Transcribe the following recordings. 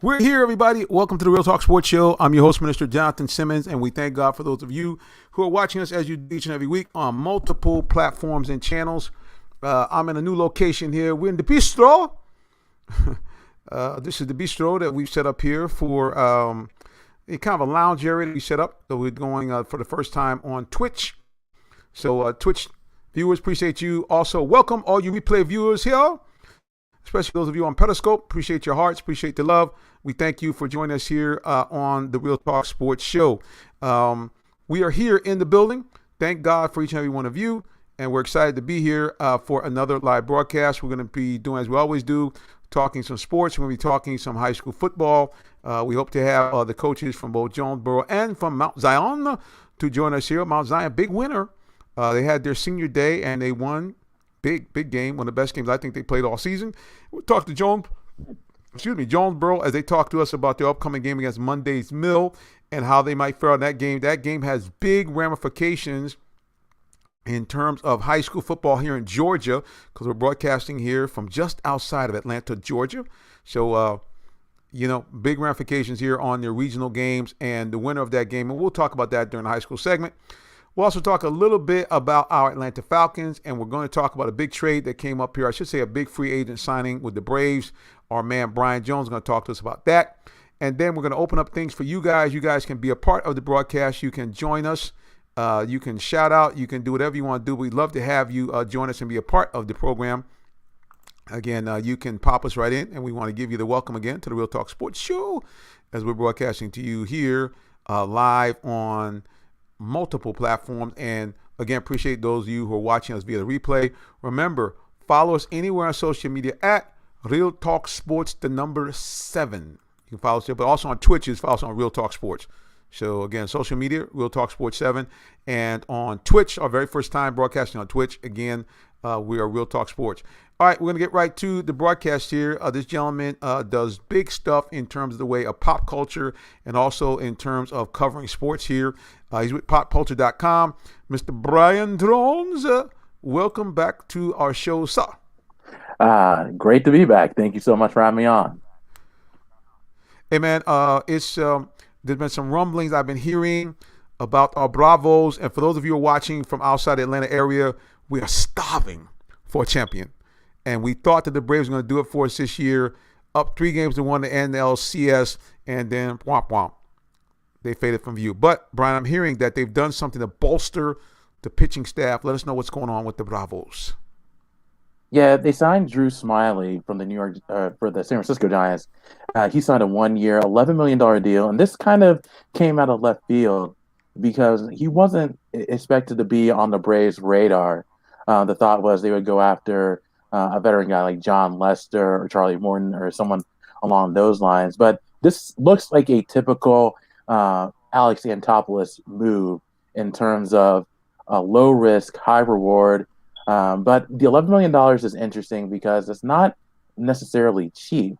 We're here, everybody. Welcome to the Real Talk Sports Show. I'm your host, Minister Jonathan Simmons, and we thank God for those of you who are watching us as you do each and every week on multiple platforms and channels. I'm in a new location here. We're in the Bistro. This is the Bistro that we've set up here for a kind of a lounge area that we set up. So we're going for the first time on Twitch. So Twitch viewers, appreciate you. Also, welcome all you replay viewers here, especially those of you on Periscope. Appreciate your hearts. Appreciate the love. We thank you for joining us here on the Real Talk Sports Show. We are here in the building. Thank God for each and every one of you. And we're excited to be here for another live broadcast. We're going to be doing, as we always do, talking some sports. We're going to be talking some high school football. We hope to have the coaches from both Jonesboro and from Mount Zion to join us here. Mount Zion, big winner. They had their senior day and they won. Big game. One of the best games I think they played all season. We'll talk to Jonesboro as they talk to us about their upcoming game against Monday's Mill and how they might fare in that game. That game has big ramifications in terms of high school football here in Georgia, because we're broadcasting here from just outside of Atlanta, Georgia. So, big ramifications here on their regional games and the winner of that game. And we'll talk about that during the high school segment. We'll also talk a little bit about our Atlanta Falcons, and we're going to talk about a big trade that came up here. I should say a big free agent signing with the Braves. Our man Brian Jones is going to talk to us about that. And then we're going to open up things for you guys. You guys can be a part of the broadcast. You can join us. You can shout out. You can do whatever you want to do. We'd love to have you join us and be a part of the program. Again, you can pop us right in, and we want to give you the welcome again to the Real Talk Sports Show as we're broadcasting to you here live on multiple platforms. And again, appreciate those of you who are watching us via the replay. Remember, follow us anywhere on social media at Real Talk Sports, the number 7. You can follow us there, but also on Twitch, follow us on Real Talk Sports. So again, social media, Real Talk Sports 7, and on Twitch, our very first time broadcasting on Twitch. Again, we are Real Talk Sports. All right, we're going to get right to the broadcast here. This gentleman does big stuff in terms of the way of pop culture and also in terms of covering sports here. He's with popculture.com. Mr. Brian Drones, welcome back to our show, sir. Great to be back. Thank you so much for having me on. Hey, man, there's been some rumblings I've been hearing about our Bravos. And for those of you who are watching from outside the Atlanta area, we are starving for a champion. And we thought that the Braves were going to do it for us this year, up 3-1 to NLCS, and then womp womp. They faded from view. But, Brian, I'm hearing that they've done something to bolster the pitching staff. Let us know what's going on with the Bravos. Yeah, they signed Drew Smyly from for the San Francisco Giants. He signed a 1-year, $11 million deal, and this kind of came out of left field because he wasn't expected to be on the Braves' radar. The thought was they would go after a veteran guy like John Lester or Charlie Morton or someone along those lines. But this looks like a typical Alex Anthopoulos move in terms of a low risk, high reward. But the $11 million is interesting because it's not necessarily cheap.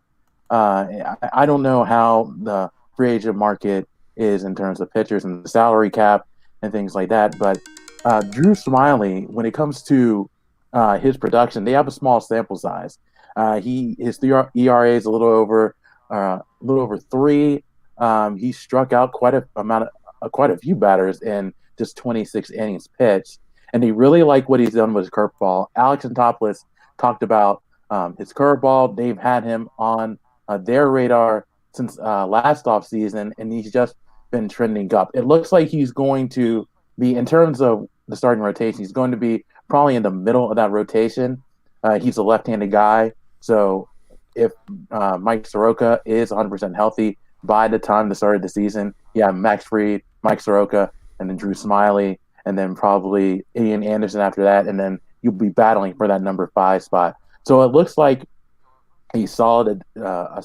I don't know how the free agent market is in terms of pitchers and the salary cap and things like that. But Drew Smyly, when it comes to his production, they have a small sample size. His ERA is a little over 3. He struck out quite a few batters in just 26 innings pitched. And they really like what he's done with his curveball. Alex Anthopoulos talked about his curveball. They've had him on their radar since last offseason, and he's just been trending up. It looks like he's going to be, in terms of the starting rotation, he's going to be probably in the middle of that rotation. He's a left-handed guy, so if Mike Soroka is 100% healthy by the time the start of the season, you have Max Fried, Mike Soroka, and then Drew Smyly, and then probably Ian Anderson after that, and then you'll be battling for that number 5 spot. So it looks like a solid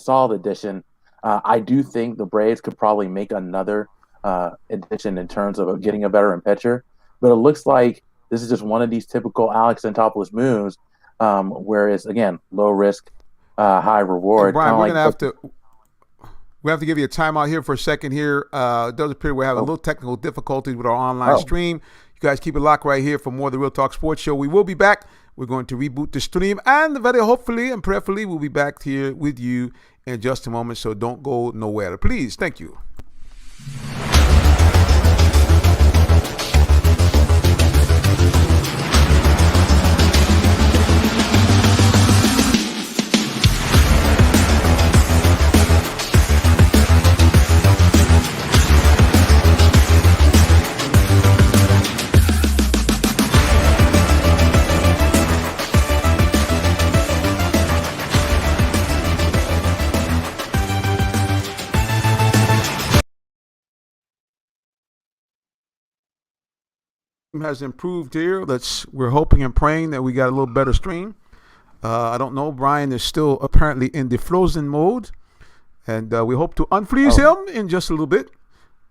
addition. I do think the Braves could probably make another addition in terms of getting a veteran pitcher, but it looks like this is just one of these typical Alex Anthopoulos moves, where it's, again, low risk, high reward. Hey, Brian, we have to give you a timeout here for a second here. It does appear we're having a little technical difficulties with our online stream. You guys keep it locked right here for more of the Real Talk Sports Show. We will be back. We're going to reboot the stream, and very hopefully and prayerfully we'll be back here with you in just a moment, so don't go nowhere. Please, thank you. Has improved here. We're hoping and praying that we got a little better stream. I don't know. Brian is still apparently in the frozen mode, and we hope to unfreeze him in just a little bit.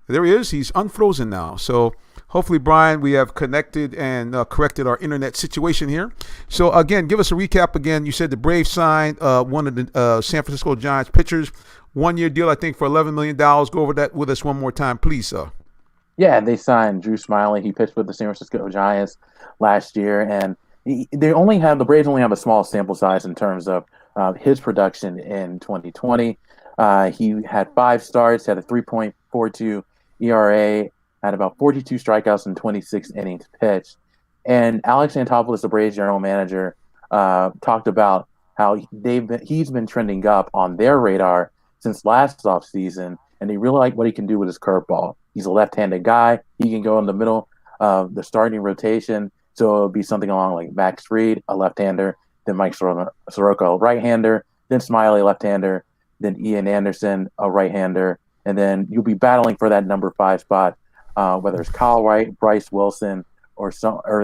There he is. He's unfrozen now. So hopefully, Brian, we have connected and corrected our internet situation here. So again, give us a recap again. You said the Braves signed one of the San Francisco Giants pitchers, 1-year deal, I think, for $11 million. Go over that with us one more time, please, sir. Yeah, they signed Drew Smiley. He pitched with the San Francisco Giants last year, and the Braves only have a small sample size in terms of his production in 2020. He had 5 starts, had a 3.42 ERA, had about 42 strikeouts in 26 innings pitched. And Alex Anthopoulos, the Braves general manager, talked about how he's been trending up on their radar since last offseason, and they really like what he can do with his curveball. He's a left-handed guy. He can go in the middle of the starting rotation. So it'll be something along like Max Fried, a left-hander, then Mike Soroka, a right-hander, then Smiley, left-hander, then Ian Anderson, a right-hander, and then you'll be battling for that number 5 spot, whether it's Kyle Wright, Bryce Wilson, or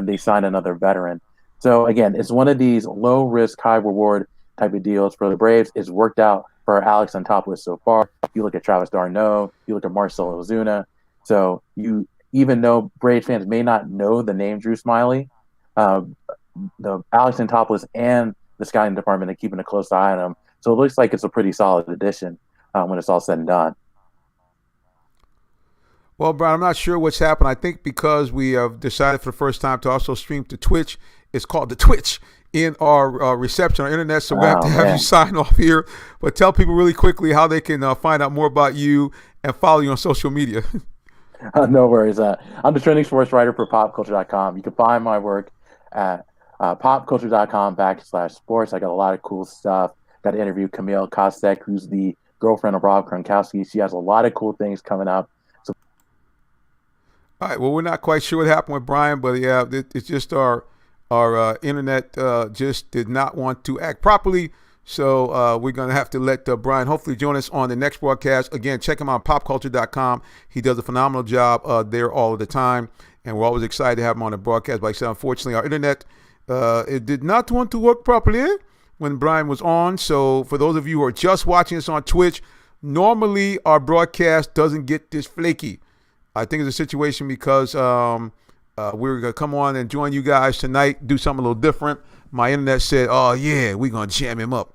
they sign another veteran. So again, it's one of these low-risk, high-reward type of deals for the Braves. It's worked out for Alex Anthopoulos so far. You look at Travis d'Arnaud, you look at Marcell Ozuna. So even though Braves fans may not know the name Drew Smiley, the Alex Anthopoulos and the scouting department are keeping a close eye on him. So it looks like it's a pretty solid addition when it's all said and done. Well, Brian, I'm not sure what's happened. I think because we have decided for the first time to also stream to Twitch, it's called the Twitch in our reception, our internet. So we have to have you sign off here. But tell people really quickly how they can find out more about you and follow you on social media. No worries. I'm the trending sports writer for popculture.com. You can find my work at popculture.com/sports. I got a lot of cool stuff. Got to interview Camille Kostek, who's the girlfriend of Rob Gronkowski. She has a lot of cool things coming up. So, all right. Well, we're not quite sure what happened with Brian, but yeah, it's just our internet just did not want to act properly. So we're going to have to let Brian hopefully join us on the next broadcast. Again, check him out on popculture.com. He does a phenomenal job there all of the time, and we're always excited to have him on the broadcast. But like I said, unfortunately, our internet, it did not want to work properly when Brian was on. So for those of you who are just watching us on Twitch, normally our broadcast doesn't get this flaky. I think it's a situation because we're going to come on and join you guys tonight, do something a little different. My internet said, oh, yeah, we're going to jam him up.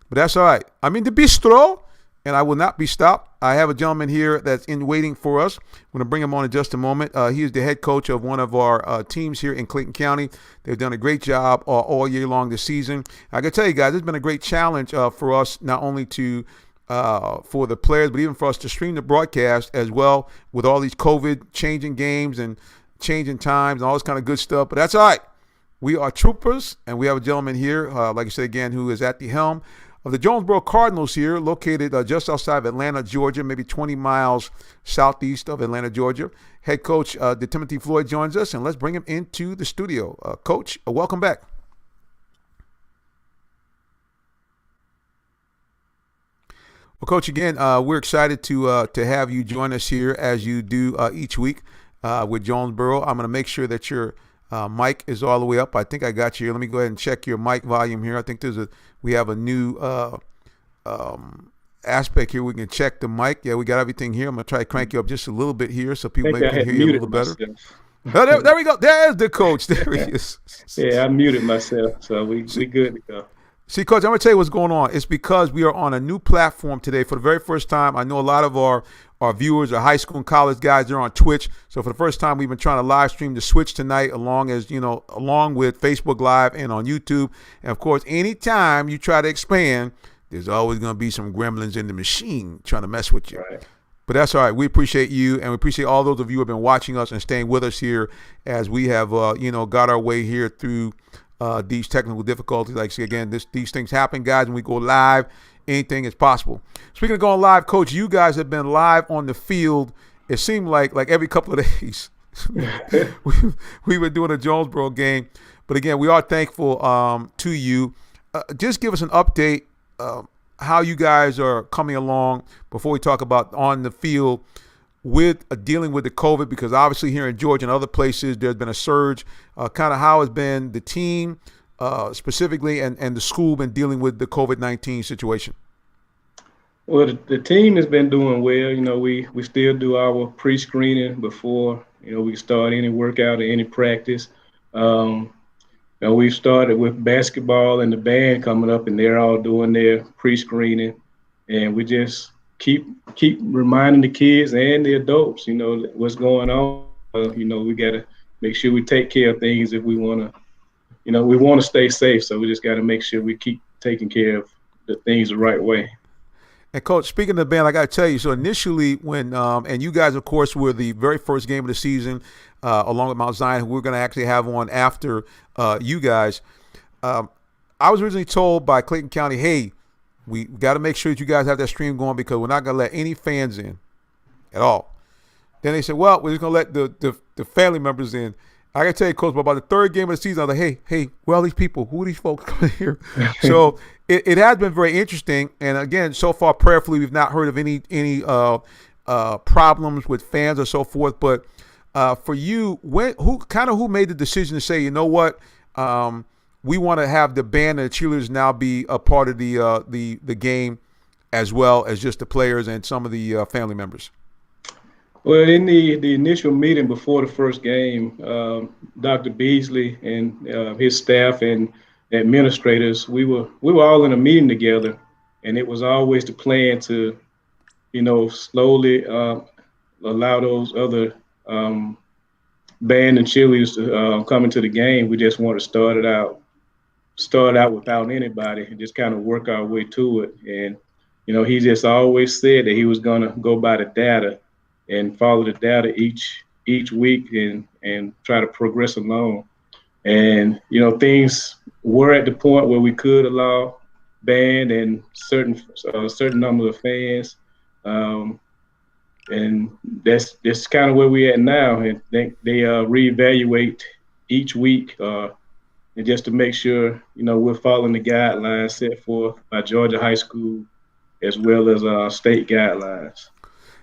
But that's all right. I'm in the bistro, and I will not be stopped. I have a gentleman here that's in waiting for us. I'm going to bring him on in just a moment. He is the head coach of one of our teams here in Clayton County. They've done a great job all year long this season. I can tell you guys, it's been a great challenge for us, not only to for the players, but even for us to stream the broadcast as well with all these COVID changing games and changing times and all this kind of good stuff. But that's all right. We are troopers, and we have a gentleman here, like I said again, who is at the helm of the Jonesboro Cardinals here, located just outside of Atlanta, Georgia, maybe 20 miles southeast of Atlanta, Georgia. Head coach Timothy Floyd joins us, and let's bring him into the studio. Coach, welcome back. Well, Coach, again, we're excited to have you join us here as you do each week with Jonesboro. I'm going to make sure that your mic is all the way up. I think I got you here. Let me go ahead and check your mic volume here. I think we have a new aspect here. We can check the mic. Yeah, we got everything here. I'm going to try to crank you up just a little bit here so people maybe can hear you a little better. Oh, there we go. There's the coach. There he is. Yeah, I muted myself, so we good to go. See, Coach, I'm going to tell you what's going on. It's because we are on a new platform today for the very first time. I know a lot of our viewers are high school and college guys. They're on Twitch. So for the first time, we've been trying to live stream the Switch tonight, along with Facebook Live and on YouTube. And, of course, anytime you try to expand there's always going to be some gremlins in the machine trying to mess with you. Right. But that's all right. We appreciate you, and we appreciate all those of you who have been watching us and staying with us here as we have, got our way here through these technical difficulties. Like I say again, these things happen, guys. When we go live, anything is possible. Speaking of going live, Coach, you guys have been live on the field. It seemed like every couple of days. we were doing a Jonesboro game, but again, we are thankful to you. Just give us an update. How you guys are coming along before we talk about on the field with dealing with the COVID, because obviously here in Georgia and other places there's been a surge. Kind of how has been the team specifically and the school been dealing with the COVID-19 situation? Well, the team has been doing well. We still do our pre-screening before we start any workout or any practice. We've started with basketball and the band coming up, and they're all doing their pre-screening, and we just keep reminding the kids and the adults, what's going on. We got to make sure we take care of things if we want to, we want to stay safe. So we just got to make sure we keep taking care of the things the right way. And Coach, speaking of the band, I got to tell you, so initially when, and you guys, of course, were the very first game of the season, along with Mount Zion, who we're going to actually have on after you guys. I was originally told by Clayton County, hey, we got to make sure that you guys have that stream going because we're not going to let any fans in at all. Then they said, well, we're just going to let the family members in. I got to tell you, Coach, but by the third game of the season, I was like, hey, where are these people? Who are these folks coming here? So it has been very interesting. And again, so far, prayerfully, we've not heard of any problems with fans or so forth. But for you, who made the decision to say, you know what, we want to have the band and the cheerleaders now be a part of the game as well as just the players and some of the family members? Well, in the initial meeting before the first game, Dr. Beasley and his staff and administrators, we were all in a meeting together, and it was always the plan to, slowly allow those other band and cheerleaders to come into the game. We just want to start out without anybody and just kind of work our way to it. And he just always said that he was going to go by the data and follow the data each week and try to progress along. And, things were at the point where we could allow band and certain number of fans. And that's kind of where we're at now. And they reevaluate each week and just to make sure, we're following the guidelines set forth by Georgia High School as well as state guidelines.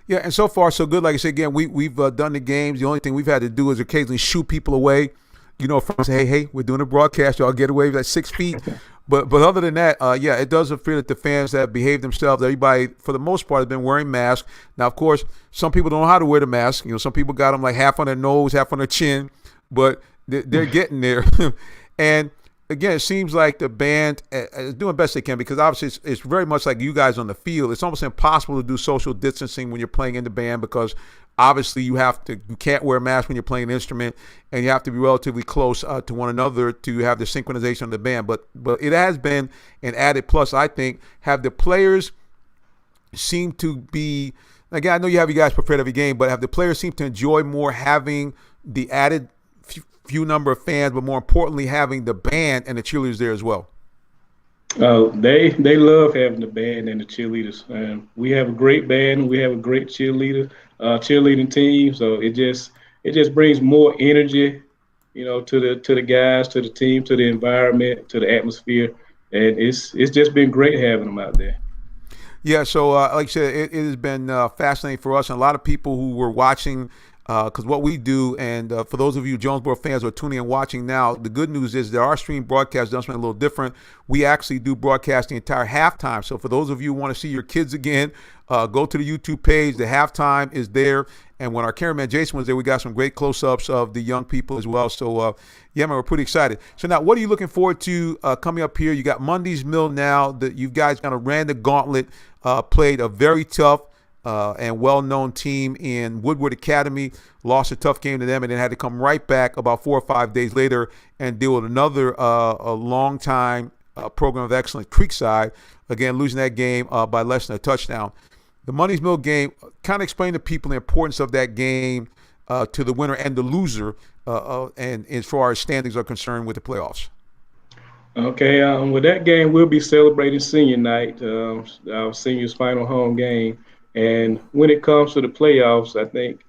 Yeah, and so far so good. Like I said, again, we've done the games. The only thing we've had to do is occasionally shoot people away, from say, hey, we're doing a broadcast. Y'all get away with 6 feet. But other than that, it does appear that the fans that behave themselves, everybody, for the most part, has been wearing masks. Now, of course, some people don't know how to wear the mask. Some people got them like half on their nose, half on their chin, but they're getting there. And again, it seems like the band is doing best they can because obviously it's very much like you guys on the field. It's almost impossible to do social distancing when you're playing in the band because obviously you can't wear a mask when you're playing an instrument, and you have to be relatively close to one another to have the synchronization of the band. But it has been an added plus, I think. Have the players seem to be, again, I know you guys prepared every game, but have the players seem to enjoy more having the added few number of fans, but more importantly, having the band and the cheerleaders there as well? They love having the band and the cheerleaders. We have a great band. We have a great cheerleading team. So it just brings more energy, to the guys, to the team, to the environment, to the atmosphere, and it's just been great having them out there. Yeah. So like I said, it has been fascinating for us and a lot of people who were watching. Because what we do, and for those of you Jonesboro fans who are tuning and watching now, the good news is that our stream broadcast does something a little different. We actually do broadcast the entire halftime. So for those of you who want to see your kids again, go to the YouTube page. The halftime is there. And when our cameraman Jason was there, we got some great close-ups of the young people as well. So, man, we're pretty excited. So now what are you looking forward to coming up here? You got Monday's Mill now. That you guys kind of ran the gauntlet, played a very tough and well-known team in Woodward Academy, lost a tough game to them, and then had to come right back about 4 or 5 days later and deal with another a long-time program of excellence, Creekside, again, losing that game by less than a touchdown. The Mondays Mill game, kind of explain to people the importance of that game to the winner and the loser, and as far as standings are concerned with the playoffs. Okay, with that game, we'll be celebrating senior night, our seniors' final home game. And when it comes to the playoffs, I think,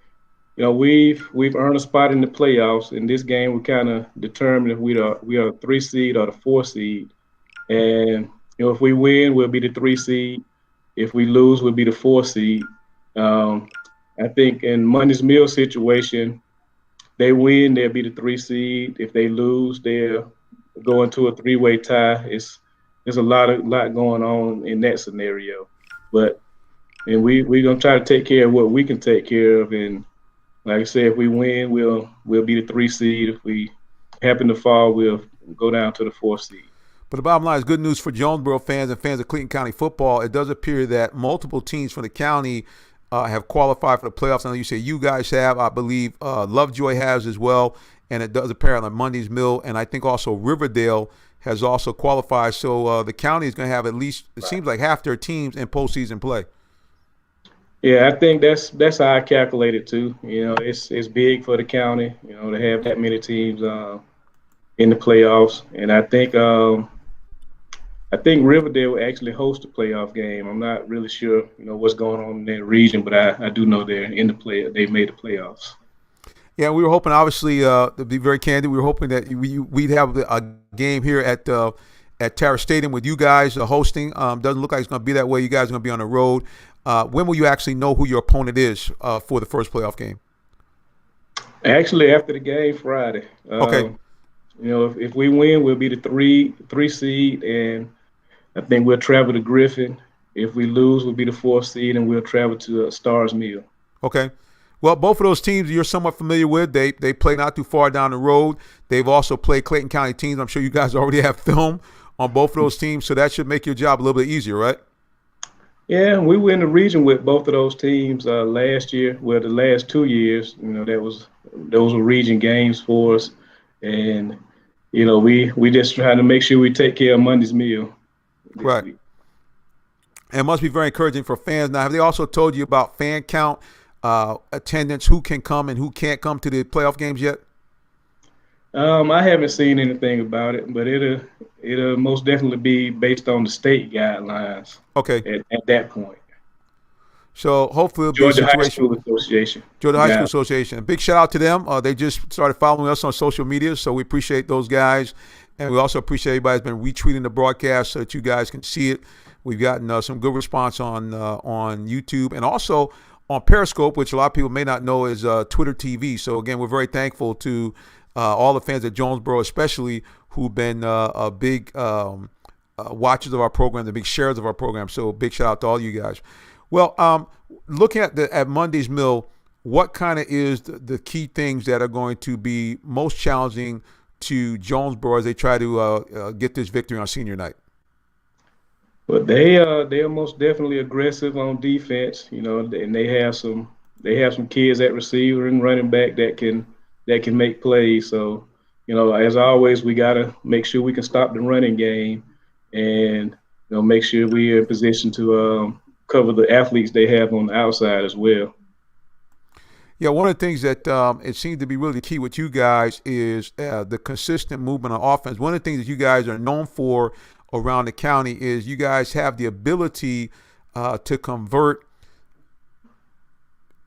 we've earned a spot in the playoffs. In this game, we kind of determine if we are a 3 seed or the 4 seed. And if we win, we'll be the 3 seed. If we lose, we'll be the 4 seed. I think in Mondays Mill situation, they win, they'll be the 3 seed. If they lose, they'll go into a 3-way tie. There's a lot going on in that scenario. And we're gonna try to take care of what we can take care of. And like I said, if we win, we'll be the 3 seed. If we happen to fall, we'll go down to the 4 seed. But the bottom line is good news for Jonesboro fans and fans of Clayton County football. It does appear that multiple teams from the county have qualified for the playoffs. I know you say you guys have. I believe Lovejoy has as well. And it does appear on Mondays Mill. And I think also Riverdale has also qualified. So the county is going to have at least, it seems like, half their teams in postseason play. Yeah, I think that's how I calculate it too. It's big for the county, to have that many teams in the playoffs. And I think Riverdale will actually host a playoff game. I'm not really sure, what's going on in that region, but I do know they're in the play. They made the playoffs. Yeah, we were hoping, obviously, to be very candid, we were hoping that we'd have a game here at Terra Stadium with you guys hosting. Doesn't look like it's going to be that way. You guys are going to be on the road. When will you actually know who your opponent is for the first playoff game? Actually, after the game Friday. Okay. If we win, we'll be the 3 seed, and I think we'll travel to Griffin. If we lose, we'll be the 4th seed, and we'll travel to Stars Mill. Okay. Well, both of those teams you're somewhat familiar with. They play not too far down the road. They've also played Clayton County teams. I'm sure you guys already have film on both of those teams, so that should make your job a little bit easier, right? Yeah, we were in the region with both of those teams last year. Well, the last 2 years, those were region games for us, and we just trying to make sure we take care of Mondays Mill this right week. And it must be very encouraging for fans. Now, have they also told you about fan count, attendance, who can come and who can't come to the playoff games yet? I haven't seen anything about it, but it'll most definitely be based on the state guidelines. Okay. At that point. So hopefully it'll be Georgia a situation. High School Association. Georgia High School Association. Big shout out to them. They just started following us on social media, so we appreciate those guys. And we also appreciate everybody that's been retweeting the broadcast so that you guys can see it. We've gotten some good response on YouTube and also on Periscope, which a lot of people may not know is Twitter TV. So, again, we're very thankful to all the fans at Jonesboro, especially who've been big watchers of our program, the big sharers of our program. So, big shout out to all you guys. Well, looking at Mondays Mill, what kind of is the key things that are going to be most challenging to Jonesboro as they try to get this victory on senior night? Well, they are most definitely aggressive on defense, and they have some kids at receiver and running back that can make plays. So, as always, we gotta make sure we can stop the running game, and make sure we're in position to cover the athletes they have on the outside as well. Yeah, one of the things that it seems to be really key with you guys is the consistent movement on offense. One of the things that you guys are known for around the county is you guys have the ability to convert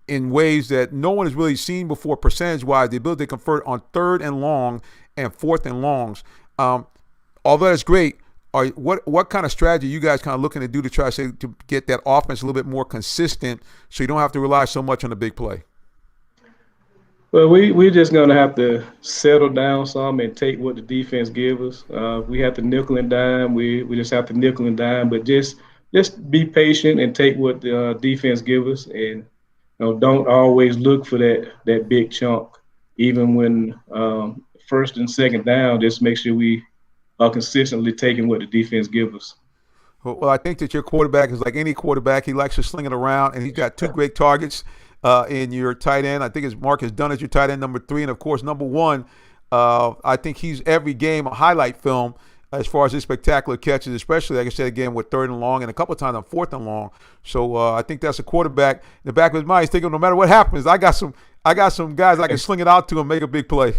in ways that no one has really seen before percentage-wise, the ability to convert on 3rd and long and 4th and longs. Although that's great, what kind of strategy are you guys kind of looking to do to try to get that offense a little bit more consistent so you don't have to rely so much on the big play? Well, we're just going to have to settle down some and take what the defense gives us. We have to nickel and dime. We just have to nickel and dime, but just be patient and take what the defense gives us, and don't always look for that big chunk. Even when 1st and 2nd down, just make sure we are consistently taking what the defense gives us. Well, I think that your quarterback is like any quarterback. He likes to sling it around, and he's got 2 great targets. In your tight end, I think it's Marcus Dunn as your tight end number 3, and of course number 1. I think he's every game a highlight film as far as his spectacular catches, especially, like I said, again, with 3rd and long and a couple of times on 4th and long. So I think that's a quarterback in the back of his mind. He's thinking, no matter what happens, I got some guys I can sling it out to and make a big play.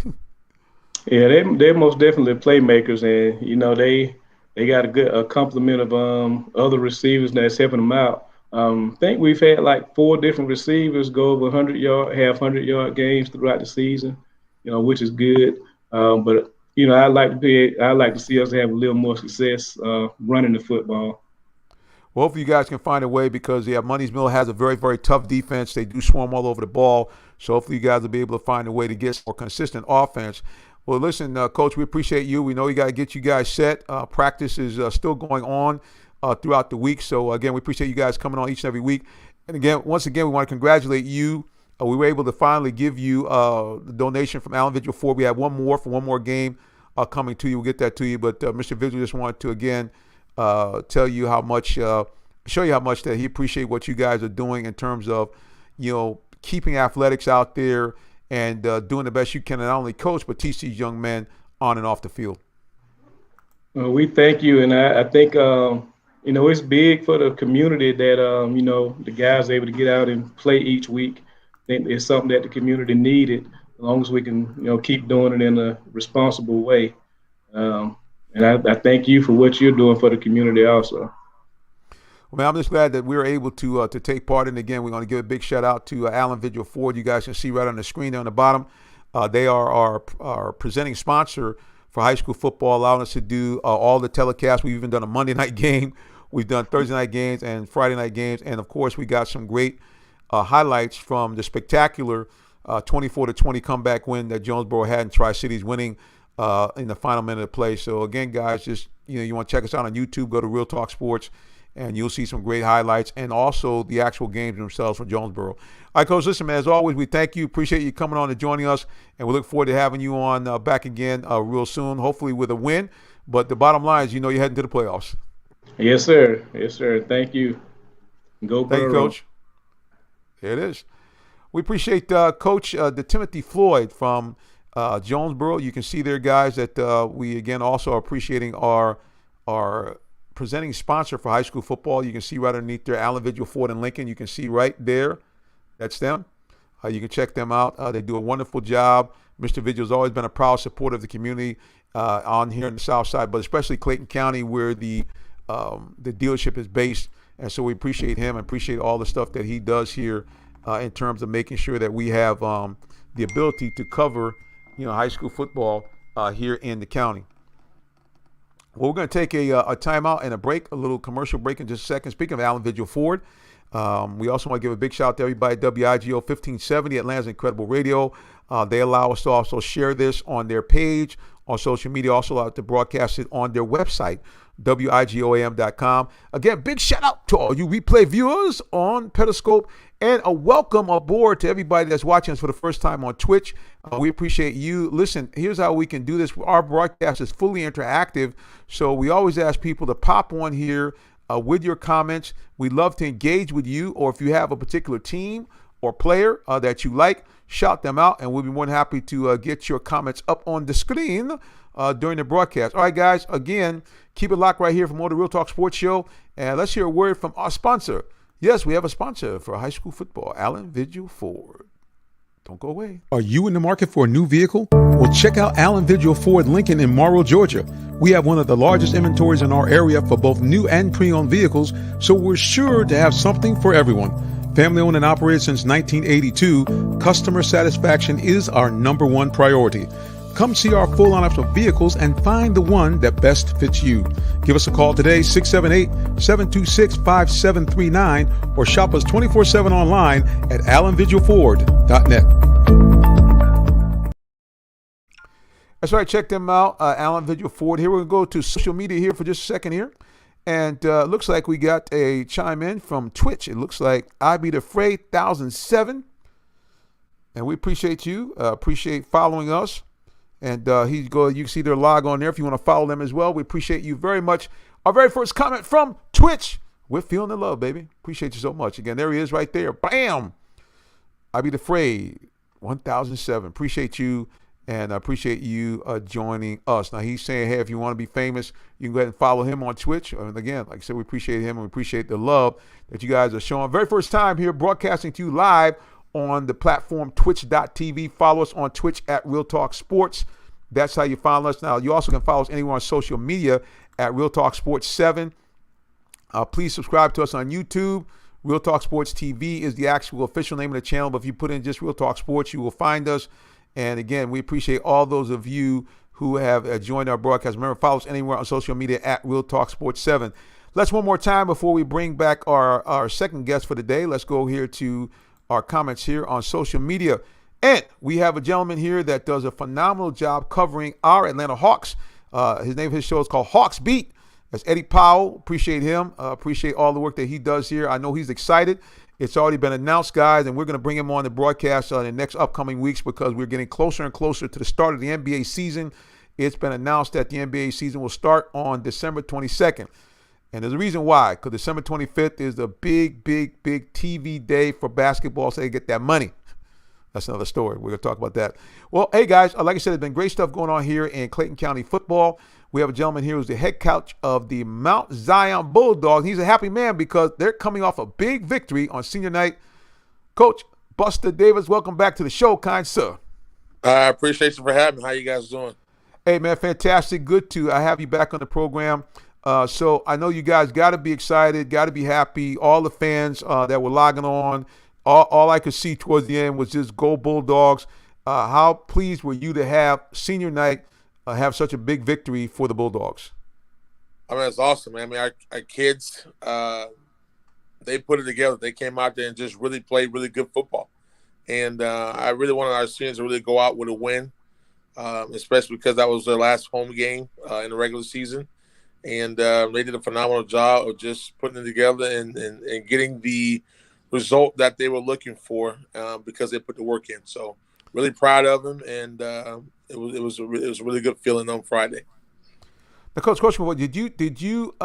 Yeah, they're most definitely playmakers, and they got a complement of other receivers that's helping them out. I think we've had like 4 different receivers go over 100-yard games throughout the season, which is good. But I'd like to see us have a little more success running the football. Well, hopefully you guys can find a way, because Money's Mill has a very, very tough defense. They do swarm all over the ball. So hopefully you guys will be able to find a way to get more consistent offense. Well, listen, Coach, we appreciate you. We know we got to get you guys set. Practice is still going on throughout the week. So, again, we appreciate you guys coming on each and every week. And, again, once again, we want to congratulate you. We were able to finally give you the donation from Allen Vigil Ford. We have one more game coming to you. We'll get that to you. But Mr. Vigil just wanted to, again, tell you how much, show you how much that he appreciates what you guys are doing in terms of, keeping athletics out there and doing the best you can to not only coach but teach these young men on and off the field. Well, we thank you, and I think it's big for the community that the guys are able to get out and play each week. I think it's something that the community needed, as long as we can keep doing it in a responsible way. And I thank you for what you're doing for the community also. Well, man, I'm just glad that we were able to take part in it. Again, we're going to give a big shout out to Allen Vigil Ford. You guys can see right on the screen there on the bottom. They are our presenting sponsor for high school football, allowing us to do all the telecasts. We've even done a Monday night game. We've done Thursday night games and Friday night games. And, of course, we got some great highlights from the spectacular 24-20 comeback win that Jonesboro had in Tri-Cities, winning in the final minute of play. So, again, guys, just you want to check us out on YouTube, go to Real Talk Sports, and you'll see some great highlights and also the actual games themselves from Jonesboro. All right, Coach, listen, man, as always, we thank you. Appreciate you coming on and joining us, and we look forward to having you on back again real soon, hopefully with a win. But the bottom line is, you're heading to the playoffs. Yes, sir. Yes, sir. Thank you. Go, thank you, Coach. There it is. We appreciate Coach Timothy Floyd from Jonesboro. You can see there, guys, that we, again, also are appreciating our presenting sponsor for high school football. You can see right underneath there, Allen Vigil Ford in Lincoln. You can see right there. That's them. You can check them out. They do a wonderful job. Mr. Vigil's always been a proud supporter of the community on here in the South Side, but especially Clayton County, where the dealership is based. And so we appreciate him and appreciate all the stuff that he does here in terms of making sure that we have the ability to cover, high school football here in the county. Well, we're going to take a timeout and a break, a little commercial break in just a second. Speaking of Allen Vigil Ford, we also want to give a big shout out to everybody at WIGO 1570, Atlanta's Incredible Radio. They allow us to also share this on their page, on social media, also allow us to broadcast it on their website, WIGOAM.com. Again, big shout out to all you replay viewers on Periscope, and a welcome aboard to everybody that's watching us for the first time on Twitch. We appreciate you. Listen, here's how we can do this. Our broadcast is fully interactive, so we always ask people to pop on here with your comments. We'd love to engage with you, or if you have a particular team or player that you like, shout them out, and we'll be more than happy to get your comments up on the screen during the broadcast. All right, guys, again, keep it locked right here for more of the Real Talk Sports Show, and let's hear a word from our sponsor. Yes, we have a sponsor for high school football, Allen Vigil Ford. Don't go away. Are you in the market for a new vehicle? Well, check out Allen Vigil Ford Lincoln in Morrow, Georgia. We have one of the largest inventories in our area for both new and pre-owned vehicles, so we're sure to have something for everyone. Family owned and operated since 1982, customer satisfaction is our number one priority. Come see our full lineup of vehicles and find the one that best fits you. Give us a call today, 678-726-5739, or shop us 24/7 online at allenvigilford.net. That's right, check them out, Allen Vigil Ford. Here we're going to go to social media here for just a second here. And it looks like we got a chime in from Twitch. It looks like I Be the Fray 1007. And we appreciate you, appreciate following us. And you can see their log on there if you want to follow them as well. We appreciate you very much. Our very first comment from Twitch. We're feeling the love, baby. Appreciate you so much. Again, there he is right there. Bam! I Be the Fray 1007. Appreciate you And I appreciate you joining us. Now, he's saying, hey, if you want to be famous, you can go ahead and follow him on Twitch. And again, like I said, we appreciate him and we appreciate the love that you guys are showing. Very first time here broadcasting to you live on the platform twitch.tv. Follow us on Twitch at Real Talk Sports. That's how you follow us. Now, you also can follow us anywhere on social media at Real Talk Sports 7. Please subscribe to us on YouTube. Real Talk Sports TV is the actual official name of the channel, but if you put in just Real Talk Sports, you will find us. And again, we appreciate all those of you who have joined our broadcast. Remember, follow us anywhere on social media at Real Talk Sports 7. Let's one more time before we bring back our second guest for the day. Let's go here to our comments here on social media. And we have a gentleman here that does a phenomenal job covering our Atlanta Hawks. His name of his show is called Hawks Beat. That's Eddie Powell. Appreciate him. Appreciate all the work that he does here. I know he's excited. It's already been announced, guys, and we're going to bring him on the broadcast in the next upcoming weeks because we're getting closer and closer to the start of the NBA season. It's been announced that the NBA season will start on December 22nd. And there's a reason why, because December 25th is the big TV day for basketball, so they get that money. That's another story. We're going to talk about that. Well, hey, guys, like I said, there's been great stuff going on here in Clayton County football. We have a gentleman here who's the head coach of the Mount Zion Bulldogs. He's a happy man because they're coming off a big victory on senior night. Coach Buster Davis, welcome back to the show, kind sir. I appreciate you for having me. How you guys doing? Hey, man, fantastic. Good to have you back on the program. So I know you guys got to be excited, got to be happy. All the fans that were logging on, all I could see towards the end was just go Bulldogs. How pleased were you to have senior night have such a big victory for the Bulldogs? I mean, it's awesome, man. I mean, our kids, they put it together. They came out there and just really played really good football. And I really wanted our seniors to really go out with a win, especially because that was their last home game in the regular season. And they did a phenomenal job of just putting it together and getting the result that they were looking for because they put the work in. So really proud of them, and it was a really good feeling on Friday. Now, Coach, did you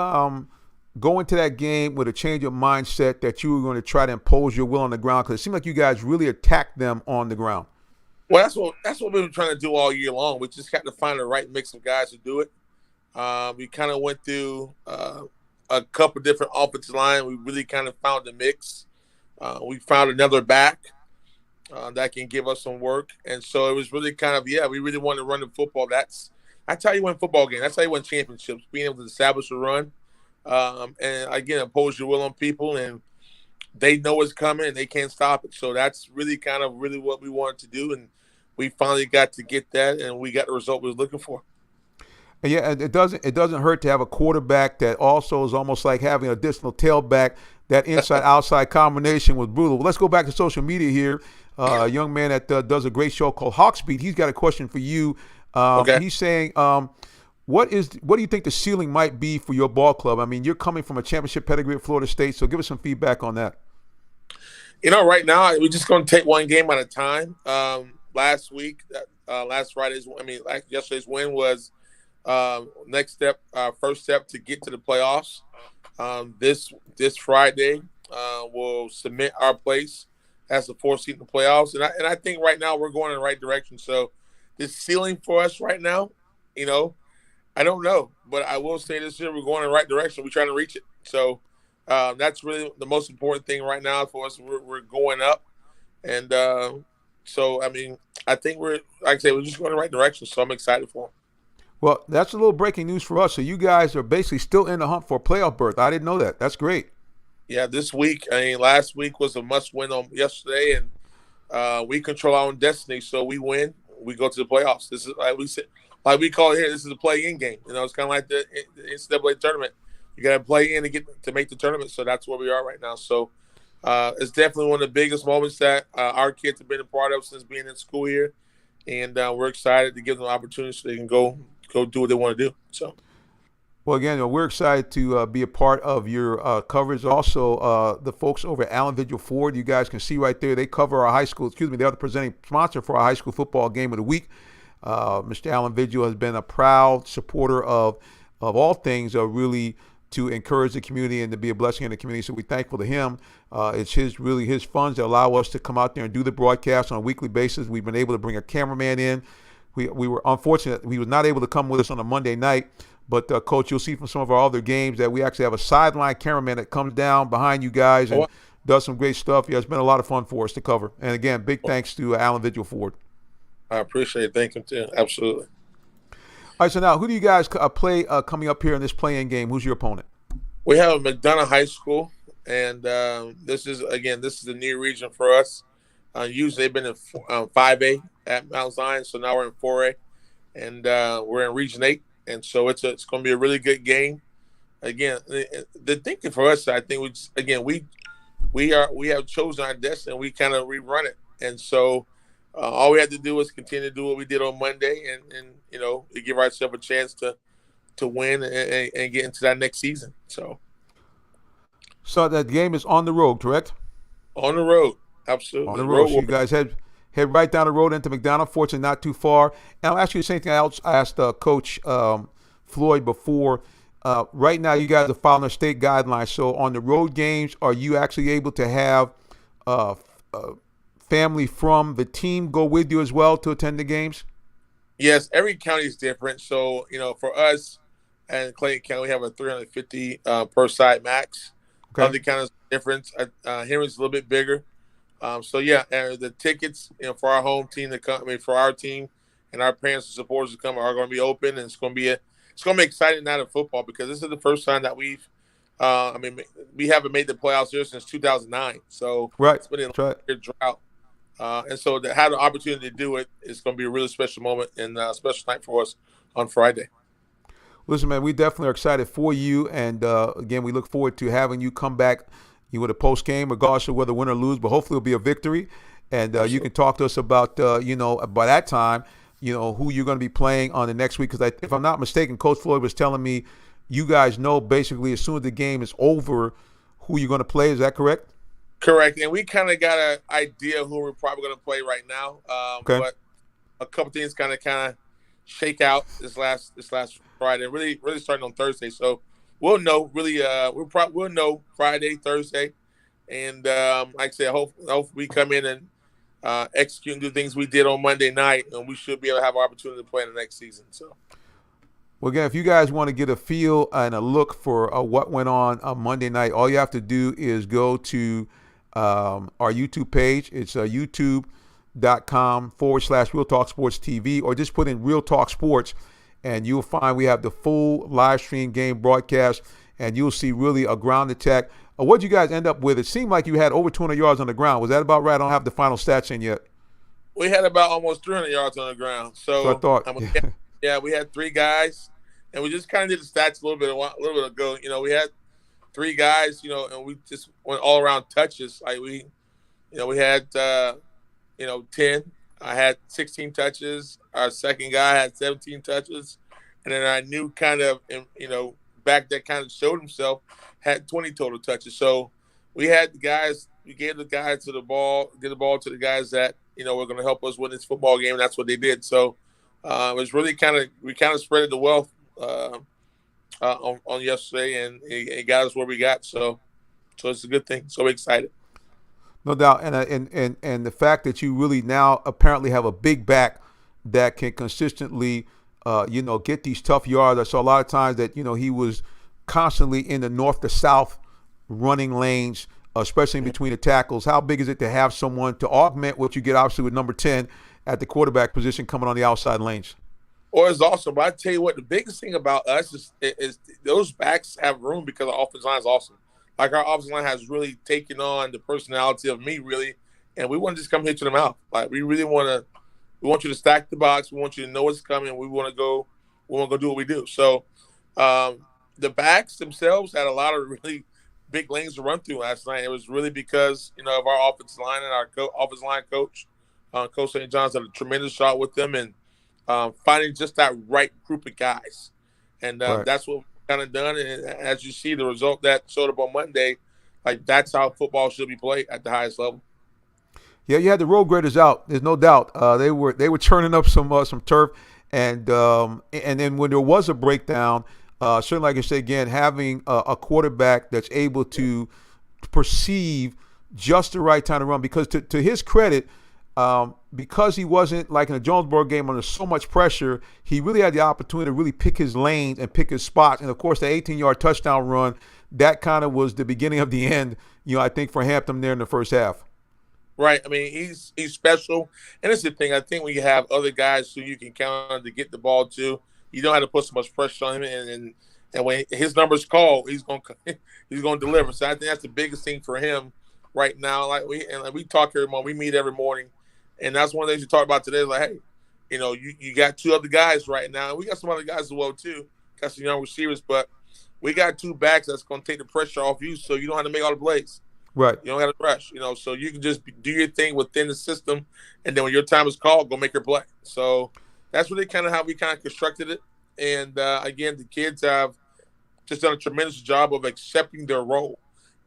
go into that game with a change of mindset that you were going to try to impose your will on the ground? Because it seemed like you guys really attacked them on the ground. Well, that's what we've been trying to do all year long. We just got to find the right mix of guys to do it. We kind of went through a couple different offensive line. We really kind of found the mix. We found another back that can give us some work. And so it was really kind of, we really wanted to run the football. That's how you win football game. That's how you win championships, being able to establish a run. And, again, impose your will on people. And they know it's coming and they can't stop it. So that's really what we wanted to do. And we finally got to get that, and we got the result we were looking for. And yeah, it doesn't hurt to have a quarterback that also is almost like having an additional tailback. That inside-outside combination was brutal. Well, let's go back to social media here. A young man that does a great show called Hawks Beat. He's got a question for you. Okay. He's saying, what do you think the ceiling might be for your ball club? I mean, you're coming from a championship pedigree at Florida State, so give us some feedback on that. Right now, we're just going to take one game at a time. Last yesterday's win was next step, first step to get to the playoffs. This Friday, we'll submit our place as the fourth seed in the playoffs, and I think right now we're going in the right direction. So, this ceiling for us right now, I don't know, but I will say this year we're going in the right direction. We're trying to reach it. So, that's really the most important thing right now for us. We're going up, and so I mean, I think we're just going in the right direction. So I'm excited for them. Well, that's a little breaking news for us. So you guys are basically still in the hunt for a playoff berth. I didn't know that. That's great. Yeah, this week, last week was a must-win on yesterday, and we control our own destiny. So we win, we go to the playoffs. This is like we call it here. This is a play-in game. It's kind of like the NCAA tournament. You got to play in to make the tournament. So that's where we are right now. So it's definitely one of the biggest moments that our kids have been a part of since being in school here, and we're excited to give them the opportunity so they can go do what they want to do. So. Well, again, we're excited to be a part of your coverage. Also, the folks over at Allen Vigil Ford, you guys can see right there, they cover our high school. They're the presenting sponsor for our high school football game of the week. Mr. Allen Vigil has been a proud supporter of all things, really to encourage the community and to be a blessing in the community. So we're thankful to him. It's his funds that allow us to come out there and do the broadcast on a weekly basis. We've been able to bring a cameraman in we were unfortunate he was not able to come with us on a Monday night. But Coach, you'll see from some of our other games that we actually have a sideline cameraman that comes down behind you guys and does some great stuff. Yeah, it's been a lot of fun for us to cover. And again, big thanks to Alan Vigil Ford. I appreciate it. Thank you too. Absolutely. All right, so now who do you guys play coming up here in this play-in game? Who's your opponent? We have Mcdonough High School, and this is the new region for us. Usually they've been in 5A at Mount Zion, so now we're in 4A, and we're in Region 8, and so it's going to be a really good game. Again, the thinking for us, I think we have chosen our destiny, and we kind of rerun it, and so all we had to do was continue to do what we did on Monday, and give ourselves a chance to win and get into that next season. So that game is on the road, correct? On the road, absolutely. On the road. So you guys head right down the road into Mcdonough. Fortunately, not too far. And I'll ask you the same thing I asked Coach Floyd before. Right now, you guys are following the state guidelines. So on the road games, are you actually able to have family from the team go with you as well to attend the games? Yes, every county is different. So, for us and Clayton County, we have a 350 per side max. Okay. Other counties different. Henry's a little bit bigger. So, yeah, and the tickets, for our home team to come, for our team and our parents and supporters to come are going to be open, and it's going to be an exciting night of football because this is the first time that we haven't made the playoffs here since 2009. So, It's been a year drought. And so to have the opportunity to do it is going to be a really special moment and a special night for us on Friday. Listen, man, we definitely are excited for you. And, again, we look forward to having you come back with a post game, regardless of whether win or lose, but hopefully it'll be a victory. And you can talk to us about, by that time, who you're going to be playing on the next week. Because if I'm not mistaken, Coach Floyd was telling me you guys know basically as soon as the game is over who you're going to play. Is that correct? Correct, and we kind of got an idea who we're probably going to play right now. Okay. But a couple things kind of shake out this last Friday, really starting on Thursday. So we'll know we'll know Friday, Thursday, and like I said, hope we come in and execute and do things we did on Monday night, and we should be able to have an opportunity to play in the next season. So. Well, again, if you guys want to get a feel and a look for what went on Monday night, all you have to do is go to our YouTube page. It's youtube.com/Real Talk Sports TV, or just put in Real Talk Sports, and you'll find we have the full live stream game broadcast, and you'll see really a ground attack. What did you guys end up with? It seemed like you had over 200 yards on the ground. Was that about right? I don't have the final stats in yet. We had about almost 300 yards on the ground. So I thought. Yeah, we had 3 guys, and we just kind of did the stats a little bit ago. We had 3 guys, and we just went all around touches. Like we had 10. I had 16 touches. Our second guy had 17 touches, and then our new back that kind of showed himself had 20 total touches. So we had the guys. We gave the guys get the ball to the guys that were going to help us win this football game. And that's what they did. So. It was really we spread the wealth on yesterday, and it got us where we got. So it's a good thing. So we're excited. No doubt, and the fact that you really now apparently have a big back that can consistently, get these tough yards. I saw a lot of times that he was constantly in the north to south running lanes, especially in between the tackles. How big is it to have someone to augment what you get obviously with number 10? At the quarterback position coming on the outside lanes? Or it's awesome. But I tell you what, the biggest thing about us is those backs have room because our offensive line is awesome. Like our offensive line has really taken on the personality of me, really, and we want to just come hit to the mouth. Like we really want you to stack the box. We want you to know what's coming. We want to go do what we do. So the backs themselves had a lot of really big lanes to run through last night. It was really because of our offensive line and our offensive line coach. Coach St. John's did a tremendous job with them and finding just that right group of guys. And right. That's what we've kind of done. And as you see the result that showed up on Monday, like that's how football should be played at the highest level. Yeah, you had the road graders out. There's no doubt. They were churning up some turf. And then when there was a breakdown, certainly like I said, again, having a quarterback that's able to perceive just the right time to run. Because to his credit, because he wasn't like in the Jonesboro game under so much pressure, he really had the opportunity to really pick his lanes and pick his spots. And of course, the 18-yard touchdown run, that kind of was the beginning of the end, I think, for Hampton there in the first half. Right. I mean, he's special. And that's the thing. I think when you have other guys who you can count on to get the ball to, you don't have to put so much pressure on him. And when his number's called, he's going to deliver. So I think that's the biggest thing for him right now. We talk every morning. We meet every morning. And that's one of the things we talked about today. Like, hey, you got two other guys right now. We got some other guys as well, too. Got some young receivers. But we got two backs that's going to take the pressure off you so you don't have to make all the plays. Right. You don't have to rush, so you can just do your thing within the system. And then when your time is called, go make your play. So that's really kind of how we kind of constructed it. And, again, the kids have just done a tremendous job of accepting their role.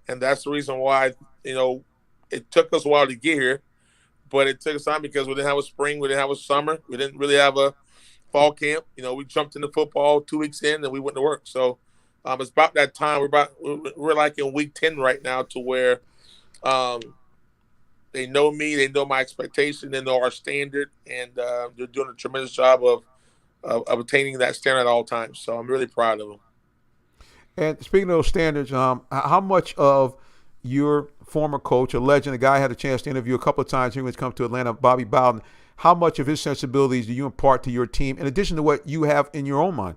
And that's the reason why, it took us a while to get here. But it took us time because we didn't have a spring. We didn't have a summer. We didn't really have a fall camp. We jumped into football 2 weeks in and we went to work. So it's about that time. We're like in week 10 right now to where they know me. They know my expectation. They know our standard. And they're doing a tremendous job of attaining that standard at all times. So I'm really proud of them. And speaking of those standards, how much of your former coach, a legend, a guy I had a chance to interview a couple of times here when he's come to Atlanta, Bobby Bowden, how much of his sensibilities do you impart to your team in addition to what you have in your own mind?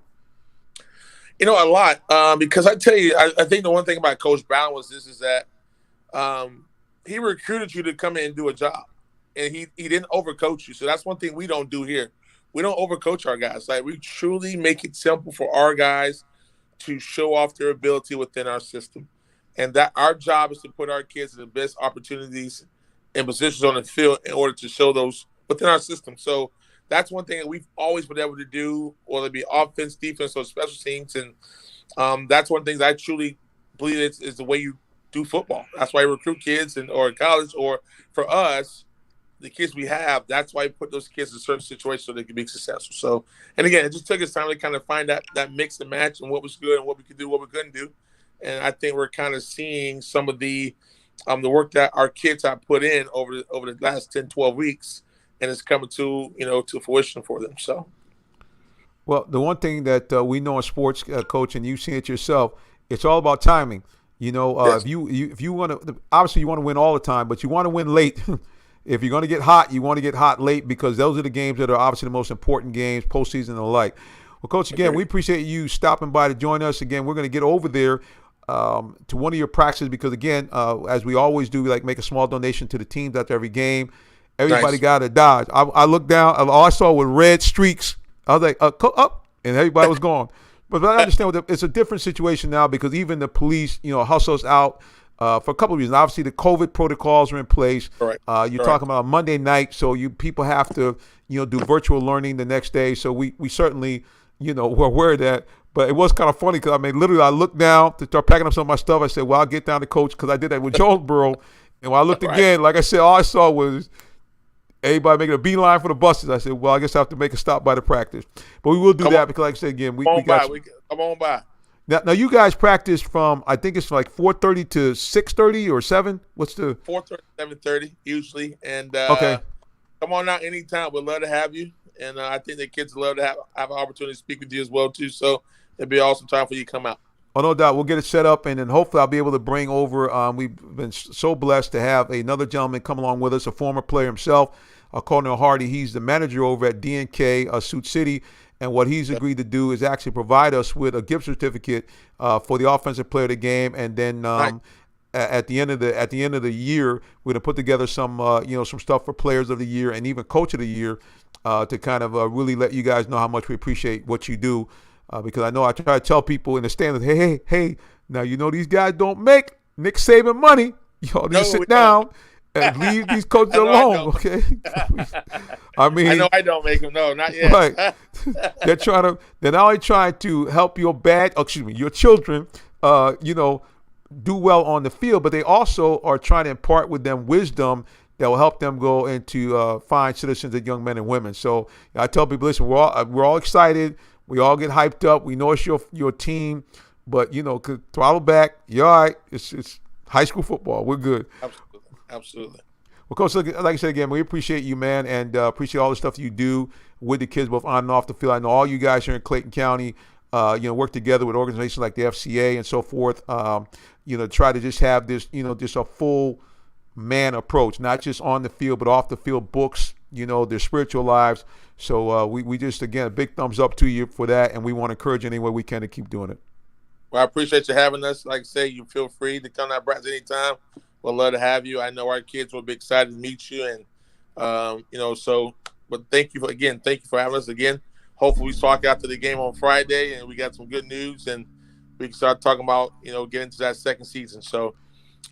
A lot. Because I tell you, I think the one thing about Coach Bowden was this is that he recruited you to come in and do a job. And he didn't overcoach you. So that's one thing we don't do here. We don't overcoach our guys. Like, we truly make it simple for our guys to show off their ability within our system. And that our job is to put our kids in the best opportunities and positions on the field in order to show those within our system. So that's one thing that we've always been able to do, whether it be offense, defense, or special teams. And that's one of the things I truly believe is the way you do football. That's why you recruit kids or in college, or for us, the kids we have, that's why we put those kids in certain situations so they can be successful. So, and again, it just took us time to kind of find that mix and match and what was good and what we could do, what we couldn't do. And I think we're kind of seeing some of the work that our kids have put in over the last 10, 12 weeks, and it's coming to fruition for them. So, well, the one thing that we know in sports, Coach, and you've seen it yourself, it's all about timing. Yes. If you want to, obviously you want to win all the time, but you want to win late. If you're going to get hot, you want to get hot late because those are the games that are obviously the most important games, postseason and the like. Well, Coach, again, we appreciate you stopping by to join us. Again, we're going to get over there to one of your practices because, again, as we always do, we like make a small donation to the teams after every game. Everybody got a dodge. I looked down. All I saw was red streaks. I was like, up, and everybody was gone. But I understand it's a different situation now because even the police, hustles out for a couple of reasons. Obviously, the COVID protocols are in place. Right. You're talking about a Monday night, so people have to, do virtual learning the next day. So we certainly, we're aware of that. But it was kind of funny because, literally I looked down to start packing up some of my stuff. I said, well, I'll get down to Coach because I did that with Jonesboro. And when I looked again, like I said, all I saw was everybody making a beeline for the buses. I said, well, I guess I have to make a stop by the practice. But we will do that because, like I said, again, we got come on by. Now you guys practice from, I think it's like 4:30 to 6:30 or 7? What's the? 4:30, 7:30 usually. And okay. Come on out anytime. We'd love to have you. And I think the kids would love to have an opportunity to speak with you as well, too. So it'd be an awesome time for you to come out. Oh, no doubt. We'll get it set up, and then hopefully I'll be able to bring over we've been so blessed to have another gentleman come along with us, a former player himself, Cornell Hardy. He's the manager over at D&K Suit City, and what he's agreed to do is actually provide us with a gift certificate for the offensive player of the game, and then at the end of the year, we're going to put together some some stuff for players of the year and even coach of the year to kind of really let you guys know how much we appreciate what you do. Because I know I try to tell people in the stands, hey, now these guys don't make Nick Saban money. Y'all need to sit down and leave these coaches alone, okay? I know I don't make them. No, not yet. Right. They're not only trying to help your children, do well on the field, but they also are trying to impart with them wisdom that will help them go into fine citizens and young men and women. So I tell people, listen, we're all excited. We all get hyped up. We know it's your team, but throttle back. You're all right. It's high school football. We're good. Absolutely. Well, Coach, like I said again, we appreciate you, man, and appreciate all the stuff you do with the kids, both on and off the field. I know all you guys here in Clayton County, work together with organizations like the FCA and so forth, try to just have this, just a full man approach, not just on the field, but off the field, books, their spiritual lives. So we just, again, a big thumbs up to you for that, and we want to encourage any way we can to keep doing it. Well, I appreciate you having us. Like I say, you feel free to come to Brass anytime. We'd love to have you. I know our kids will be excited to meet you, and but thank you for having us again. Hopefully we talk after the game on Friday and we got some good news and we can start talking about, get into that second season. So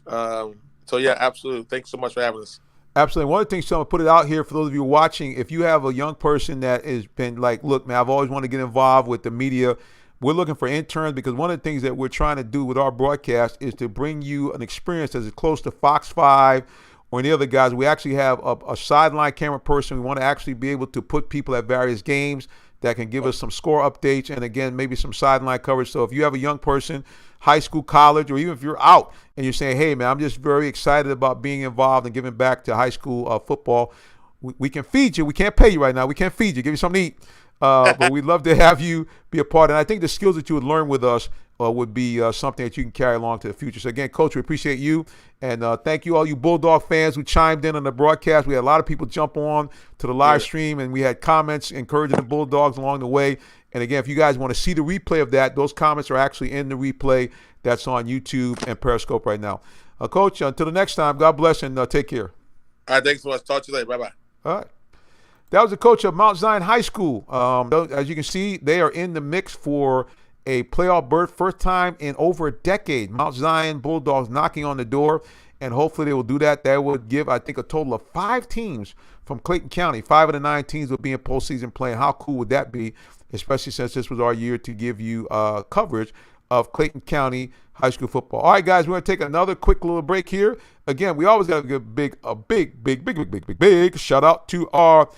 yeah, absolutely. Thanks so much for having us. Absolutely. One of the things, so I'm going to put it out here for those of you watching, if you have a young person that has been like, look, man, I've always wanted to get involved with the media. We're looking for interns because one of the things that we're trying to do with our broadcast is to bring you an experience that's as close to Fox 5 or any other guys. We actually have a sideline camera person. We want to actually be able to put people at various games that can give us some score updates and, again, maybe some sideline coverage. So if you have a young person, high school, college, or even if you're out and you're saying, hey, man, I'm just very excited about being involved and giving back to high school football, we can feed you. We can't pay you right now. We can't feed you. Give you something to eat. But we'd love to have you be a part. And I think the skills that you would learn with us would be something that you can carry along to the future. So, again, Coach, we appreciate you. And thank you, all you Bulldog fans who chimed in on the broadcast. We had a lot of people jump on to the live stream, and we had comments encouraging the Bulldogs along the way. And, again, if you guys want to see the replay of that, those comments are actually in the replay that's on YouTube and Periscope right now. Coach, until the next time, God bless and take care. All right, thanks so much. Talk to you later. Bye-bye. All right. That was the coach of Mount Zion High School. As you can see, they are in the mix for a playoff berth, first time in over a decade. Mount Zion Bulldogs knocking on the door, and hopefully they will do that. That would give, I think, a total of 5 teams from Clayton County. 5 of the 9 teams will be in postseason play. How cool would that be, especially since this was our year to give you coverage of Clayton County high school football. All right, guys, we're going to take another quick little break here. Again, we always got to give a big shout out to our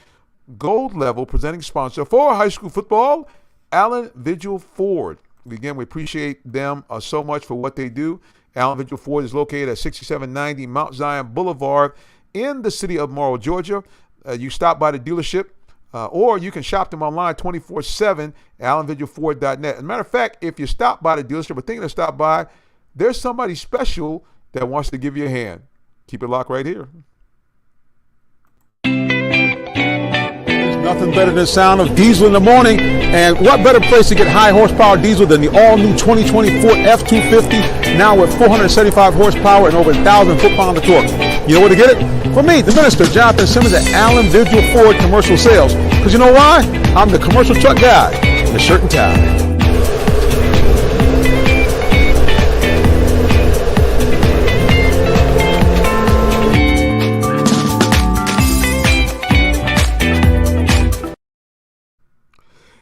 gold level presenting sponsor for high school football, Allen Vigil Ford. Again, we appreciate them so much for what they do. Allen Vigil Ford is located at 6790 Mount Zion Boulevard in the city of Morrow, Georgia. You stop by the dealership or you can shop them online 24/7 at allenvigilford.net. As a matter of fact, if you stop by the dealership or thinking to stop by, there's somebody special that wants to give you a hand. Keep it locked right here. Nothing better than the sound of diesel in the morning. And what better place to get high horsepower diesel than the all-new 2024 F-250, now with 475 horsepower and over 1,000 foot-pound of torque. You know where to get it? From me, the minister, Jonathan Simmons at Allen Vigil Ford Commercial Sales. Because you know why? I'm the commercial truck guy in the shirt and tie.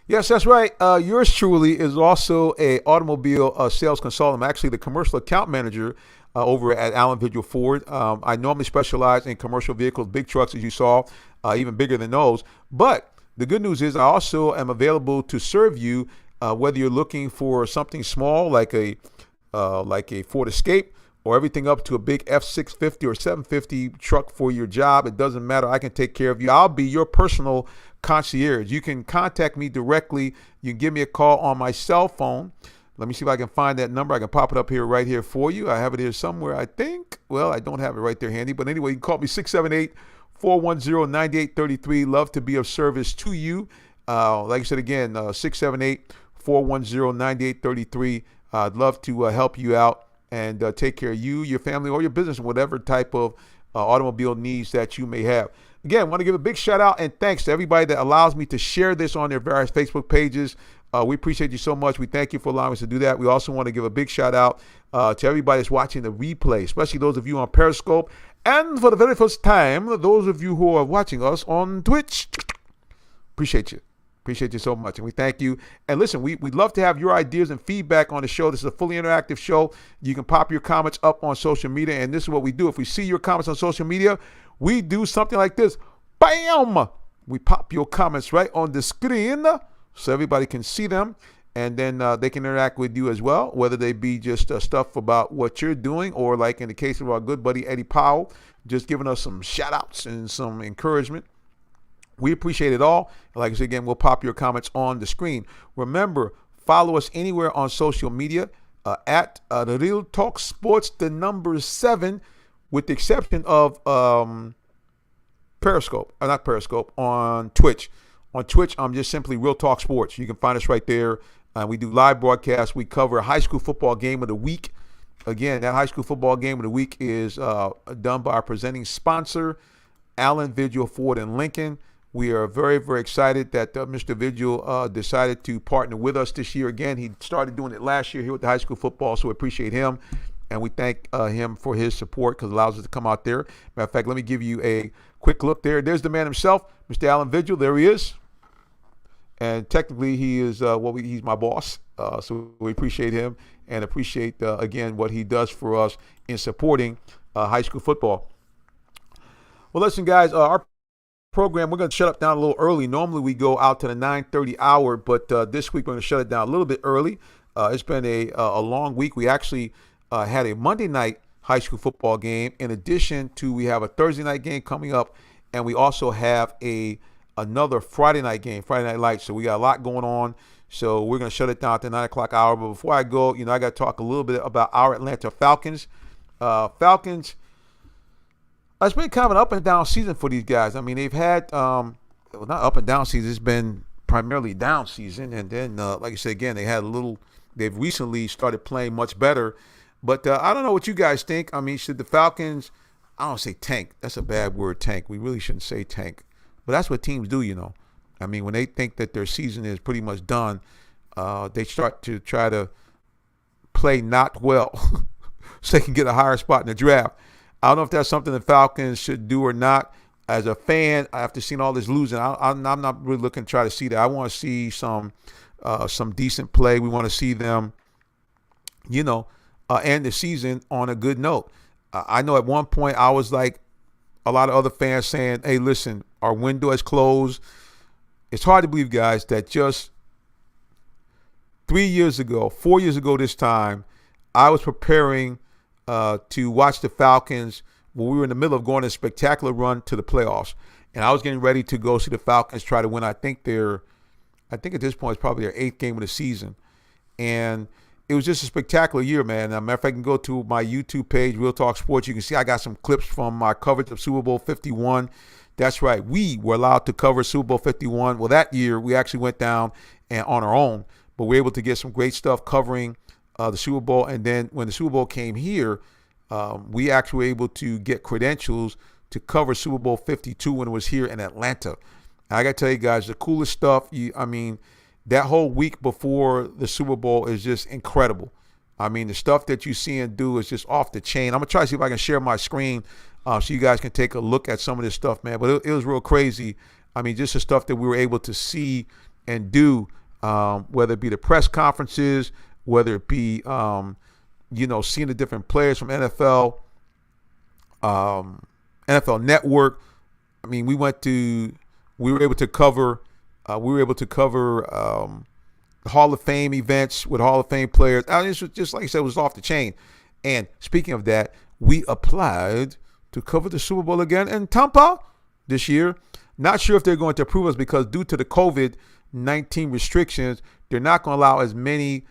Yes, that's right. Yours truly is also a automobile sales consultant. I'm actually the commercial account manager over at Allen Vigil Ford. I normally specialize in commercial vehicles, big trucks, as you saw, even bigger than those. But the good news is I also am available to serve you, whether you're looking for something small like a Ford Escape, or everything up to a big F650 or 750 truck for your job. It doesn't matter. I can take care of you. I'll be your personal concierge. You can contact me directly. You can give me a call on my cell phone. Let me see if I can find that number. I can pop it up here right here for you. I have it here somewhere, I think. Well, I don't have it right there handy. But anyway, you can call me 678-410-9833. Love to be of service to you. Like I said again, 678-410-9833. I'd love to help you out and take care of you, your family, or your business, whatever type of automobile needs that you may have. Again, I want to give a big shout out and thanks to everybody that allows me to share this on their various Facebook pages. We appreciate you so much. We thank you for allowing us to do that. We also want to give a big shout out to everybody that's watching the replay, especially those of you on Periscope. And for the very first time, those of you who are watching us on Twitch. Appreciate you. Appreciate you so much, and we thank you. And listen, we'd love to have your ideas and feedback on the show. This is a fully interactive show. You can pop your comments up on social media, and this is what we do. If we see your comments on social media, we do something like this. Bam! We pop your comments right on the screen so everybody can see them, and then they can interact with you as well, whether they be just stuff about what you're doing, or like in the case of our good buddy Eddie Powell, just giving us some shout outs and some encouragement. We appreciate it all. Like I said, again, we'll pop your comments on the screen. Remember, follow us anywhere on social media at the Real Talk Sports, the number 7, with the exception of Periscope, not Periscope, on Twitch. On Twitch, I'm just simply Real Talk Sports. You can find us right there. We do live broadcasts. We cover a high school football game of the week. Again, that high school football game of the week is done by our presenting sponsor, Allen Vigil Ford in Lincoln. We are very, very excited that Mr. Vigil decided to partner with us this year again. He started doing it last year here with the high school football, so we appreciate him. And we thank him for his support because it allows us to come out there. Matter of fact, let me give you a quick look there. There's the man himself, Mr. Allen Vigil. There he is. And technically, he is he's my boss. So we appreciate him and appreciate, again, what he does for us in supporting high school football. Well, listen, guys, our program, we're going to shut up down a little early. Normally, we go out to the 9:30 hour, but this week we're going to shut it down a little bit early. It's been a long week. We actually had a Monday night high school football game. In addition to, we have a Thursday night game coming up, and we also have another Friday night game, Friday Night Lights. So we got a lot going on. So we're going to shut it down at the 9 o'clock hour. But before I go, I got to talk a little bit about our Atlanta Falcons. Falcons, it's been kind of an up and down season for these guys. I mean, they've had, well, not up and down season, it's been primarily down season. And then, like I said, again, they've recently started playing much better. But I don't know what you guys think. I mean, should the Falcons, I don't say tank. That's a bad word, tank. We really shouldn't say tank. But that's what teams do, I mean, when they think that their season is pretty much done, they start to try to play not well so they can get a higher spot in the draft. I don't know if that's something the Falcons should do or not. As a fan, after seeing all this losing, I'm not really looking to try to see that. I want to see some decent play. We want to see them, end the season on a good note. I know at one point I was like a lot of other fans saying, hey, listen, our window is closed. It's hard to believe, guys, that just 4 years ago this time, I was preparing to watch the Falcons when we were in the middle of going a spectacular run to the playoffs. And I was getting ready to go see the Falcons try to win. I think at this point it's probably their 8th game of the season. And it was just a spectacular year, man. As a matter of fact, I can go to my YouTube page, Real Talk Sports. You can see I got some clips from my coverage of Super Bowl 51. That's right. We were allowed to cover Super Bowl 51. Well, that year we actually went down and on our own, but we were able to get some great stuff covering the Super Bowl. And then when the Super Bowl came here, we actually were able to get credentials to cover Super Bowl 52 when it was here in Atlanta. And I got to tell you guys, the coolest stuff, that whole week before the Super Bowl is just incredible. I mean, the stuff that you see and do is just off the chain. I'm going to try to see if I can share my screen so you guys can take a look at some of this stuff, man. But it was real crazy. I mean, just the stuff that we were able to see and do, whether it be the press conferences, whether it be, seeing the different players from NFL, NFL Network. I mean, we were able to cover Hall of Fame events with Hall of Fame players. I mean, it was just like I said, it was off the chain. And speaking of that, we applied to cover the Super Bowl again in Tampa this year. Not sure if they're going to approve us because due to the COVID-19 restrictions, they're not going to allow as many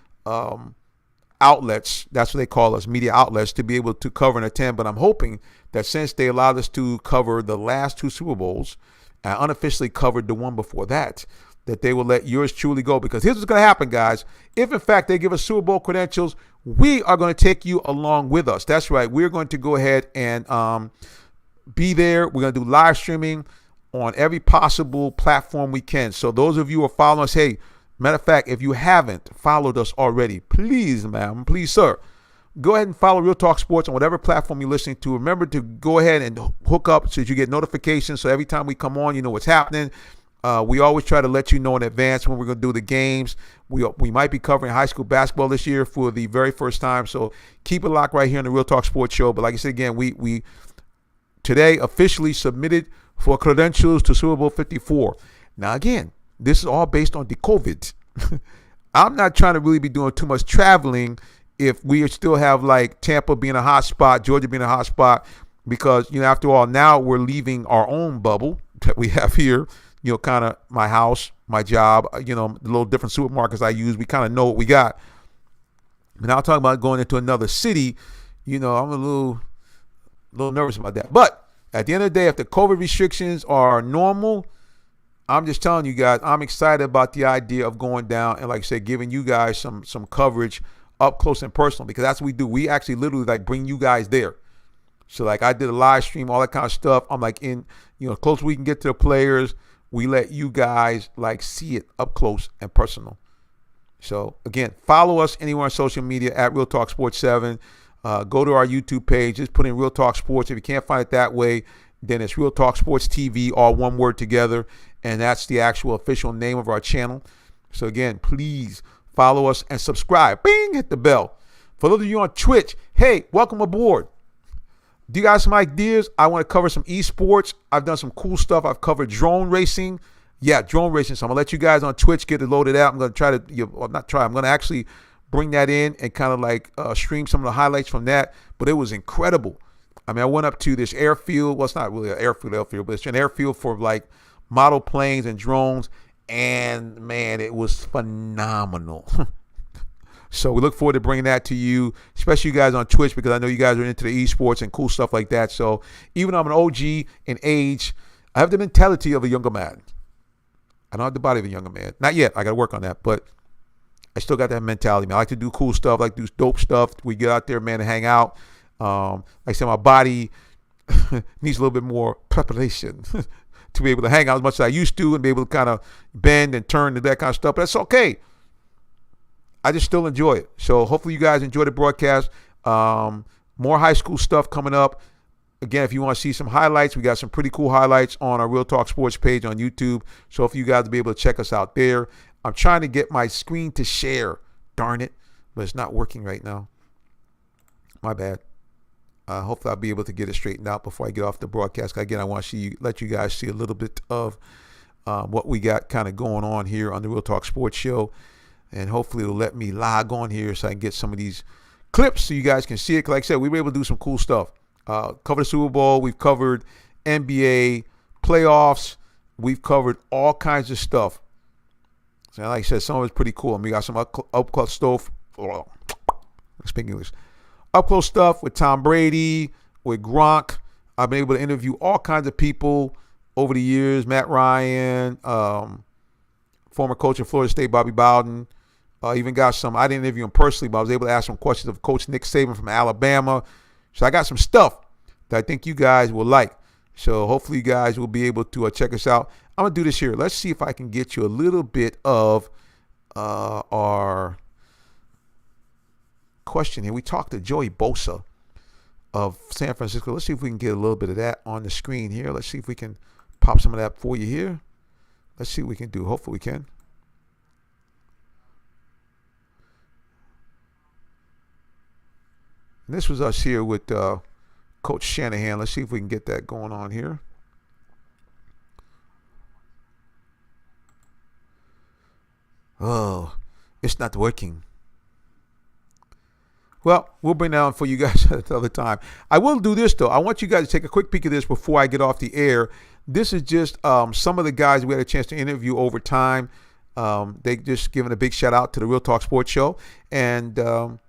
outlets, that's what they call us, media outlets, to be able to cover and attend. But I'm hoping that since they allowed us to cover the last 2 Super Bowls and unofficially covered the one before that they will let yours truly go. Because here's what's going to happen, guys. If, in fact, they give us Super Bowl credentials, we are going to take you along with us. That's right. We're going to go ahead and be there. We're going to do live streaming on every possible platform we can. So those of you who are following us, hey, matter of fact, if you haven't followed us already, please, ma'am, please, sir, go ahead and follow Real Talk Sports on whatever platform you're listening to. Remember to go ahead and hook up so that you get notifications. So every time we come on, you know what's happening. We always try to let you know in advance when we're going to do the games. We might be covering high school basketball this year for the very first time. So keep it locked right here on the Real Talk Sports Show. But like I said, again, we today officially submitted for credentials to Super Bowl 54. Now, again, this is all based on the COVID. I'm not trying to really be doing too much traveling if we still have like Tampa being a hot spot, Georgia being a hot spot, because, after all, now we're leaving our own bubble that we have here, kind of my house, my job, the little different supermarkets I use. We kind of know what we got. And now talking about going into another city, I'm a little nervous about that. But at the end of the day, if the COVID restrictions are normal, I'm just telling you guys, I'm excited about the idea of going down and, like I said, giving you guys some coverage up close and personal, because that's what we do. We actually literally like bring you guys there. So like I did a live stream, all that kind of stuff. I'm like close we can get to the players, we let you guys like see it up close and personal. So again, follow us anywhere on social media at Real Talk Sports 7. Go to our YouTube page, just put in Real Talk Sports. If you can't find it that way, then it's Real Talk Sports TV, all one word together. And that's the actual official name of our channel. So again, please follow us and subscribe. Bing, hit the bell. For those of you on Twitch, hey, welcome aboard. Do you guys have some ideas? I want to cover some esports. I've done some cool stuff. I've covered drone racing. Yeah, drone racing. So I'm going to let you guys on Twitch get it loaded out. I'm going to try to, I'm going to actually bring that in and kind of like stream some of the highlights from that. But it was incredible. I mean, I went up to this airfield. Well, it's not really an airfield, but it's an airfield for like model planes and drones. And man, it was phenomenal. So we look forward to bringing that to you, especially you guys on Twitch, because I know you guys are into the esports and cool stuff like that. So even though I'm an OG in age, I have the mentality of a younger man. I don't have the body of a younger man. Not yet. I got to work on that. But I still got that mentality, man. I like to do cool stuff, like do dope stuff. We get out there, man, and hang out. Like I said, my body needs a little bit more preparation to be able to hang out as much as I used to and be able to kind of bend and turn and that kind of stuff. But that's okay. I just still enjoy it. So hopefully you guys enjoy the broadcast. More high school stuff coming up. Again, if you want to see some highlights, we got some pretty cool highlights on our Real Talk Sports page on YouTube. So hopefully you guys will be able to check us out there. I'm trying to get my screen to share. Darn it. But it's not working right now. My bad. Hopefully I'll be able to get it straightened out before I get off the broadcast. Again, I want to let you guys see a little bit of what we got kind of going on here on the Real Talk Sports Show. And hopefully it'll let me log on here so I can get some of these clips so you guys can see it. Like I said, we were able to do some cool stuff. Cover the Super Bowl. We've covered NBA playoffs. We've covered all kinds of stuff. So like I said, some of it's pretty cool. And we got some up close stuff. Speak English. Up close stuff with Tom Brady, with Gronk. I've been able to interview all kinds of people over the years. Matt Ryan, former coach of Florida State, Bobby Bowden. Even got some, I didn't interview him personally, but I was able to ask some questions of Coach Nick Saban from Alabama. So I got some stuff that I think you guys will like. So hopefully you guys will be able to check us out. I'm going to do this here. Let's see if I can get you a little bit of our question here. We talked to Joey Bosa of San Francisco. Let's see if we can get a little bit of that on the screen here. Let's see if we can pop some of that for you here. Let's see what we can do. Hopefully we can. And this was us here with Coach Shanahan. Let's see if we can get that going on here. Oh, it's not working. Well, we'll bring that on for you guys at another time. I will do this, though. I want you guys to take a quick peek of this before I get off the air. This is just some of the guys we had a chance to interview over time. They just giving a big shout out to the Real Talk Sports Show. And I'm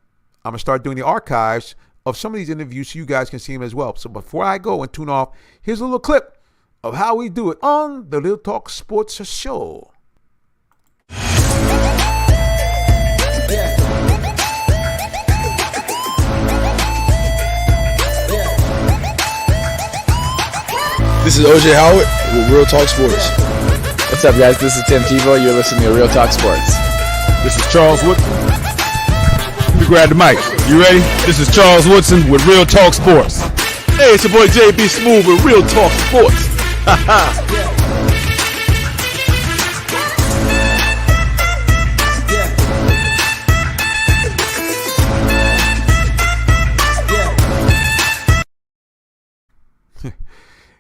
going to start doing the archives of some of these interviews so you guys can see them as well. So before I go and tune off, here's a little clip of how we do it on the Real Talk Sports Show. This is OJ Howard with Real Talk Sports. What's up, guys? This is Tim Tebow. You're listening to Real Talk Sports. This is Charles Woodson. Let me grab the mic. You ready? This is Charles Woodson with Real Talk Sports. Hey, it's your boy JB Smooth with Real Talk Sports.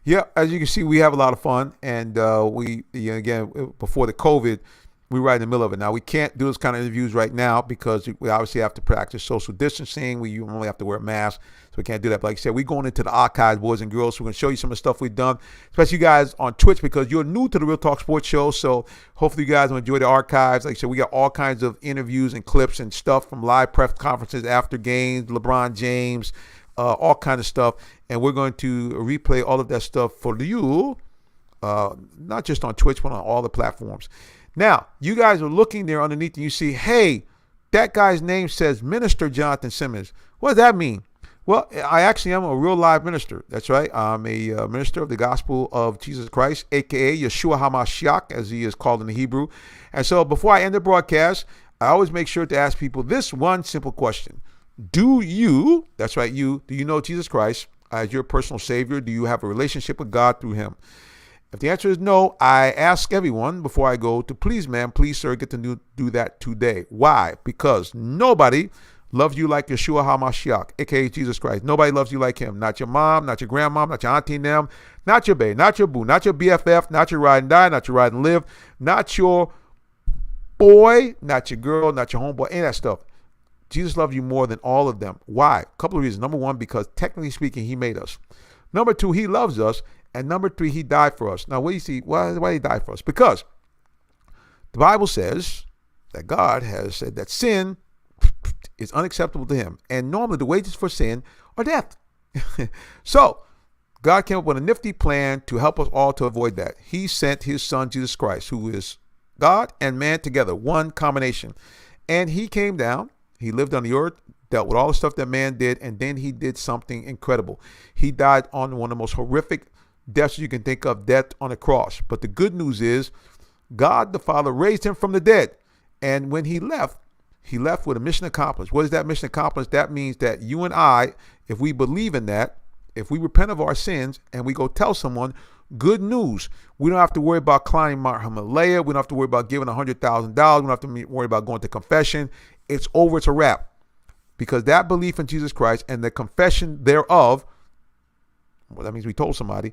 Yeah, as you can see, we have a lot of fun, and again, before the COVID, We're right in the middle of it. Now, we can't do this kind of interviews right now because we obviously have to practice social distancing. We only have to wear masks, so we can't do that. But like I said, we're going into the archives, boys and girls. So we're going to show you some of the stuff we've done, especially you guys on Twitch because you're new to the Real Talk Sports Show. So hopefully you guys will enjoy the archives. Like I said, we got all kinds of interviews and clips and stuff from live press conferences after games, LeBron James, all kinds of stuff. And we're going to replay all of that stuff for you, not just on Twitch, but on all the platforms. Now, you guys are looking there underneath and you see, hey, that guy's name says Minister Jonathan Simmons. What does that mean? Well, I actually am a real live minister. That's right. I'm a minister of the gospel of Jesus Christ, a.k.a. Yeshua HaMashiach, as he is called in the Hebrew. And so before I end the broadcast, I always make sure to ask people this one simple question. Do you, that's right, do you know Jesus Christ as your personal Savior? Do you have a relationship with God through him? If the answer is no, I ask everyone before I go to please, ma'am, please, sir, get to do that today. Why? Because nobody loves you like Yeshua HaMashiach, a.k.a. Jesus Christ. Nobody loves you like him. Not your mom, not your grandmom, not your auntie and them, not your bae, not your boo, not your BFF, not your ride and die, not your ride and live, not your boy, not your girl, not your homeboy, any of that stuff. Jesus loves you more than all of them. Why? A couple of reasons. Number one, because technically speaking, he made us. Number two, he loves us. And number three, he died for us. Now, what do you see? Why did he die for us? Because the Bible says that God has said that sin is unacceptable to him. And normally the wages for sin are death. So God came up with a nifty plan to help us all to avoid that. He sent his son, Jesus Christ, who is God and man together, one combination. And he came down. He lived on the earth, dealt with all the stuff that man did, and then he did something incredible. He died on one of the most horrific deaths you can think of, death on a cross. But the good news is God the Father raised him from the dead. And when he left with a mission accomplished. What is that mission accomplished? That means that you and I, if we believe in that, if we repent of our sins and we go tell someone good news, we don't have to worry about climbing Mount Himalaya. We don't have to worry about giving $100,000. We don't have to worry about going to confession. It's over. It's a wrap. Because that belief in Jesus Christ and the confession thereof, well, that means we told somebody,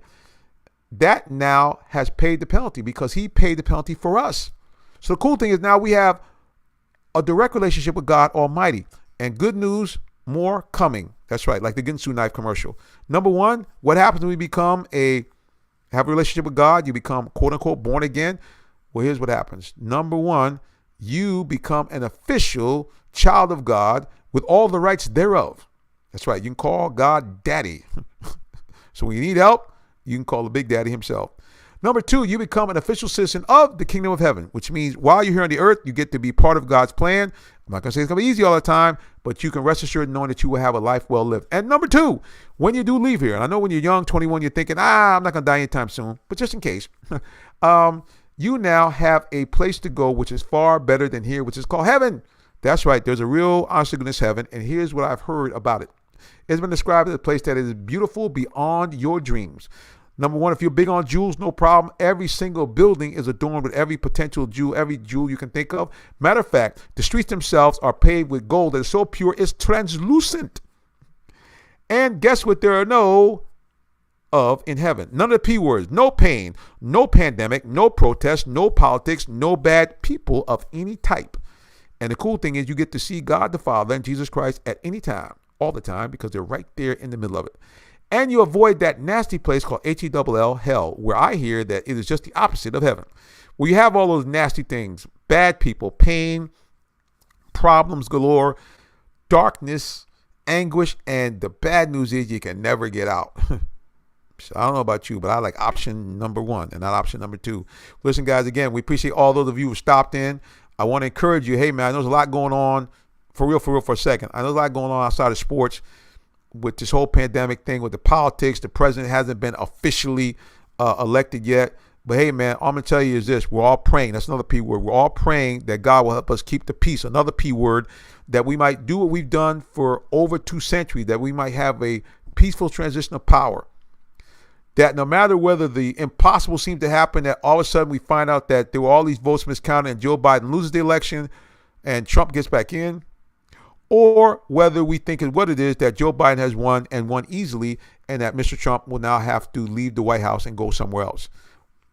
that now has paid the penalty because he paid the penalty for us. So the cool thing is now we have a direct relationship with God Almighty. And good news, more coming. That's right, like the Ginsu knife commercial. Number one, what happens when we have a relationship with God? You become, quote unquote, born again. Well, here's what happens. Number one, you become an official child of God with all the rights thereof. That's right, you can call God Daddy. So when you need help, you can call the Big Daddy himself. Number two, you become an official citizen of the kingdom of heaven, which means while you're here on the earth, you get to be part of God's plan. I'm not going to say it's going to be easy all the time, but you can rest assured knowing that you will have a life well lived. And number two, when you do leave here, and I know when you're young, 21, you're thinking, I'm not going to die anytime soon, but just in case, you now have a place to go, which is far better than here, which is called heaven. That's right. There's a real, honest to goodness heaven. And here's what I've heard about it. It's been described as a place that is beautiful beyond your dreams. Number one, if you're big on jewels, no problem. Every single building is adorned with every potential jewel, every jewel you can think of. Matter of fact, the streets themselves are paved with gold that is so pure it's translucent. And guess what there are no of in heaven? None of the P words. No pain, no pandemic, no protest, no politics, no bad people of any type. And the cool thing is you get to see God the Father and Jesus Christ at any time, all the time, because they're right there in the middle of it. And you avoid that nasty place called Hell, hell, where I hear that it is just the opposite of heaven, where you have all those nasty things, bad people, pain, problems galore, darkness, anguish, and the bad news is you can never get out. So I don't know about you, but I like option number one and not option number two. Listen, guys, again, we appreciate all those of you who stopped in. I want to encourage you, hey, man, I know there's a lot going on, for real, for a second. I know there's a lot going on outside of sports with this whole pandemic thing, with the politics. The president hasn't been officially elected yet. But, hey, man, all I'm going to tell you is this. We're all praying. That's another P word. We're all praying that God will help us keep the peace. Another P word, that we might do what we've done for over 2 centuries, that we might have a peaceful transition of power. That no matter whether the impossible seems to happen, that all of a sudden we find out that there were all these votes miscounted and Joe Biden loses the election and Trump gets back in, or whether we think is what it is that Joe Biden has won and won easily and that Mr. Trump will now have to leave the White House and go somewhere else.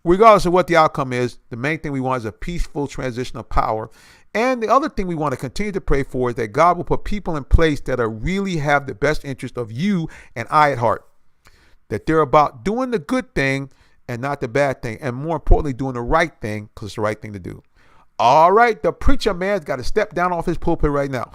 regardless of what the outcome is, the main thing we want is a peaceful transition of power. And the other thing we want to continue to pray for is that God will put people in place that are really have the best interest of you and I at heart. That they're about doing the good thing and not the bad thing. And more importantly, doing the right thing because it's the right thing to do. All right, the preacher man's got to step down off his pulpit right now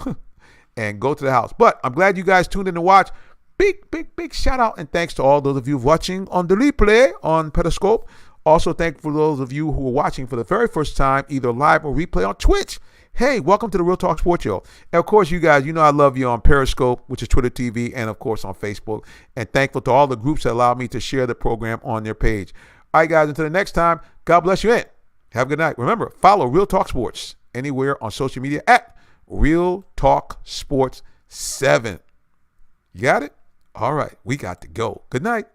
and go to the house. But I'm glad you guys tuned in to watch. Big shout out and thanks to all those of you watching on the replay on Periscope. Also, thank you for those of you who are watching for the very first time, either live or replay on Twitch. Hey, welcome to the Real Talk Sports Show. And of course, you guys, you know I love you on Periscope, which is Twitter TV, and of course on Facebook. And thankful to all the groups that allow me to share the program on their page. All right, guys, until the next time, God bless you and have a good night. Remember, follow Real Talk Sports anywhere on social media at Real Talk Sports 7. You got it? All right, we got to go. Good night.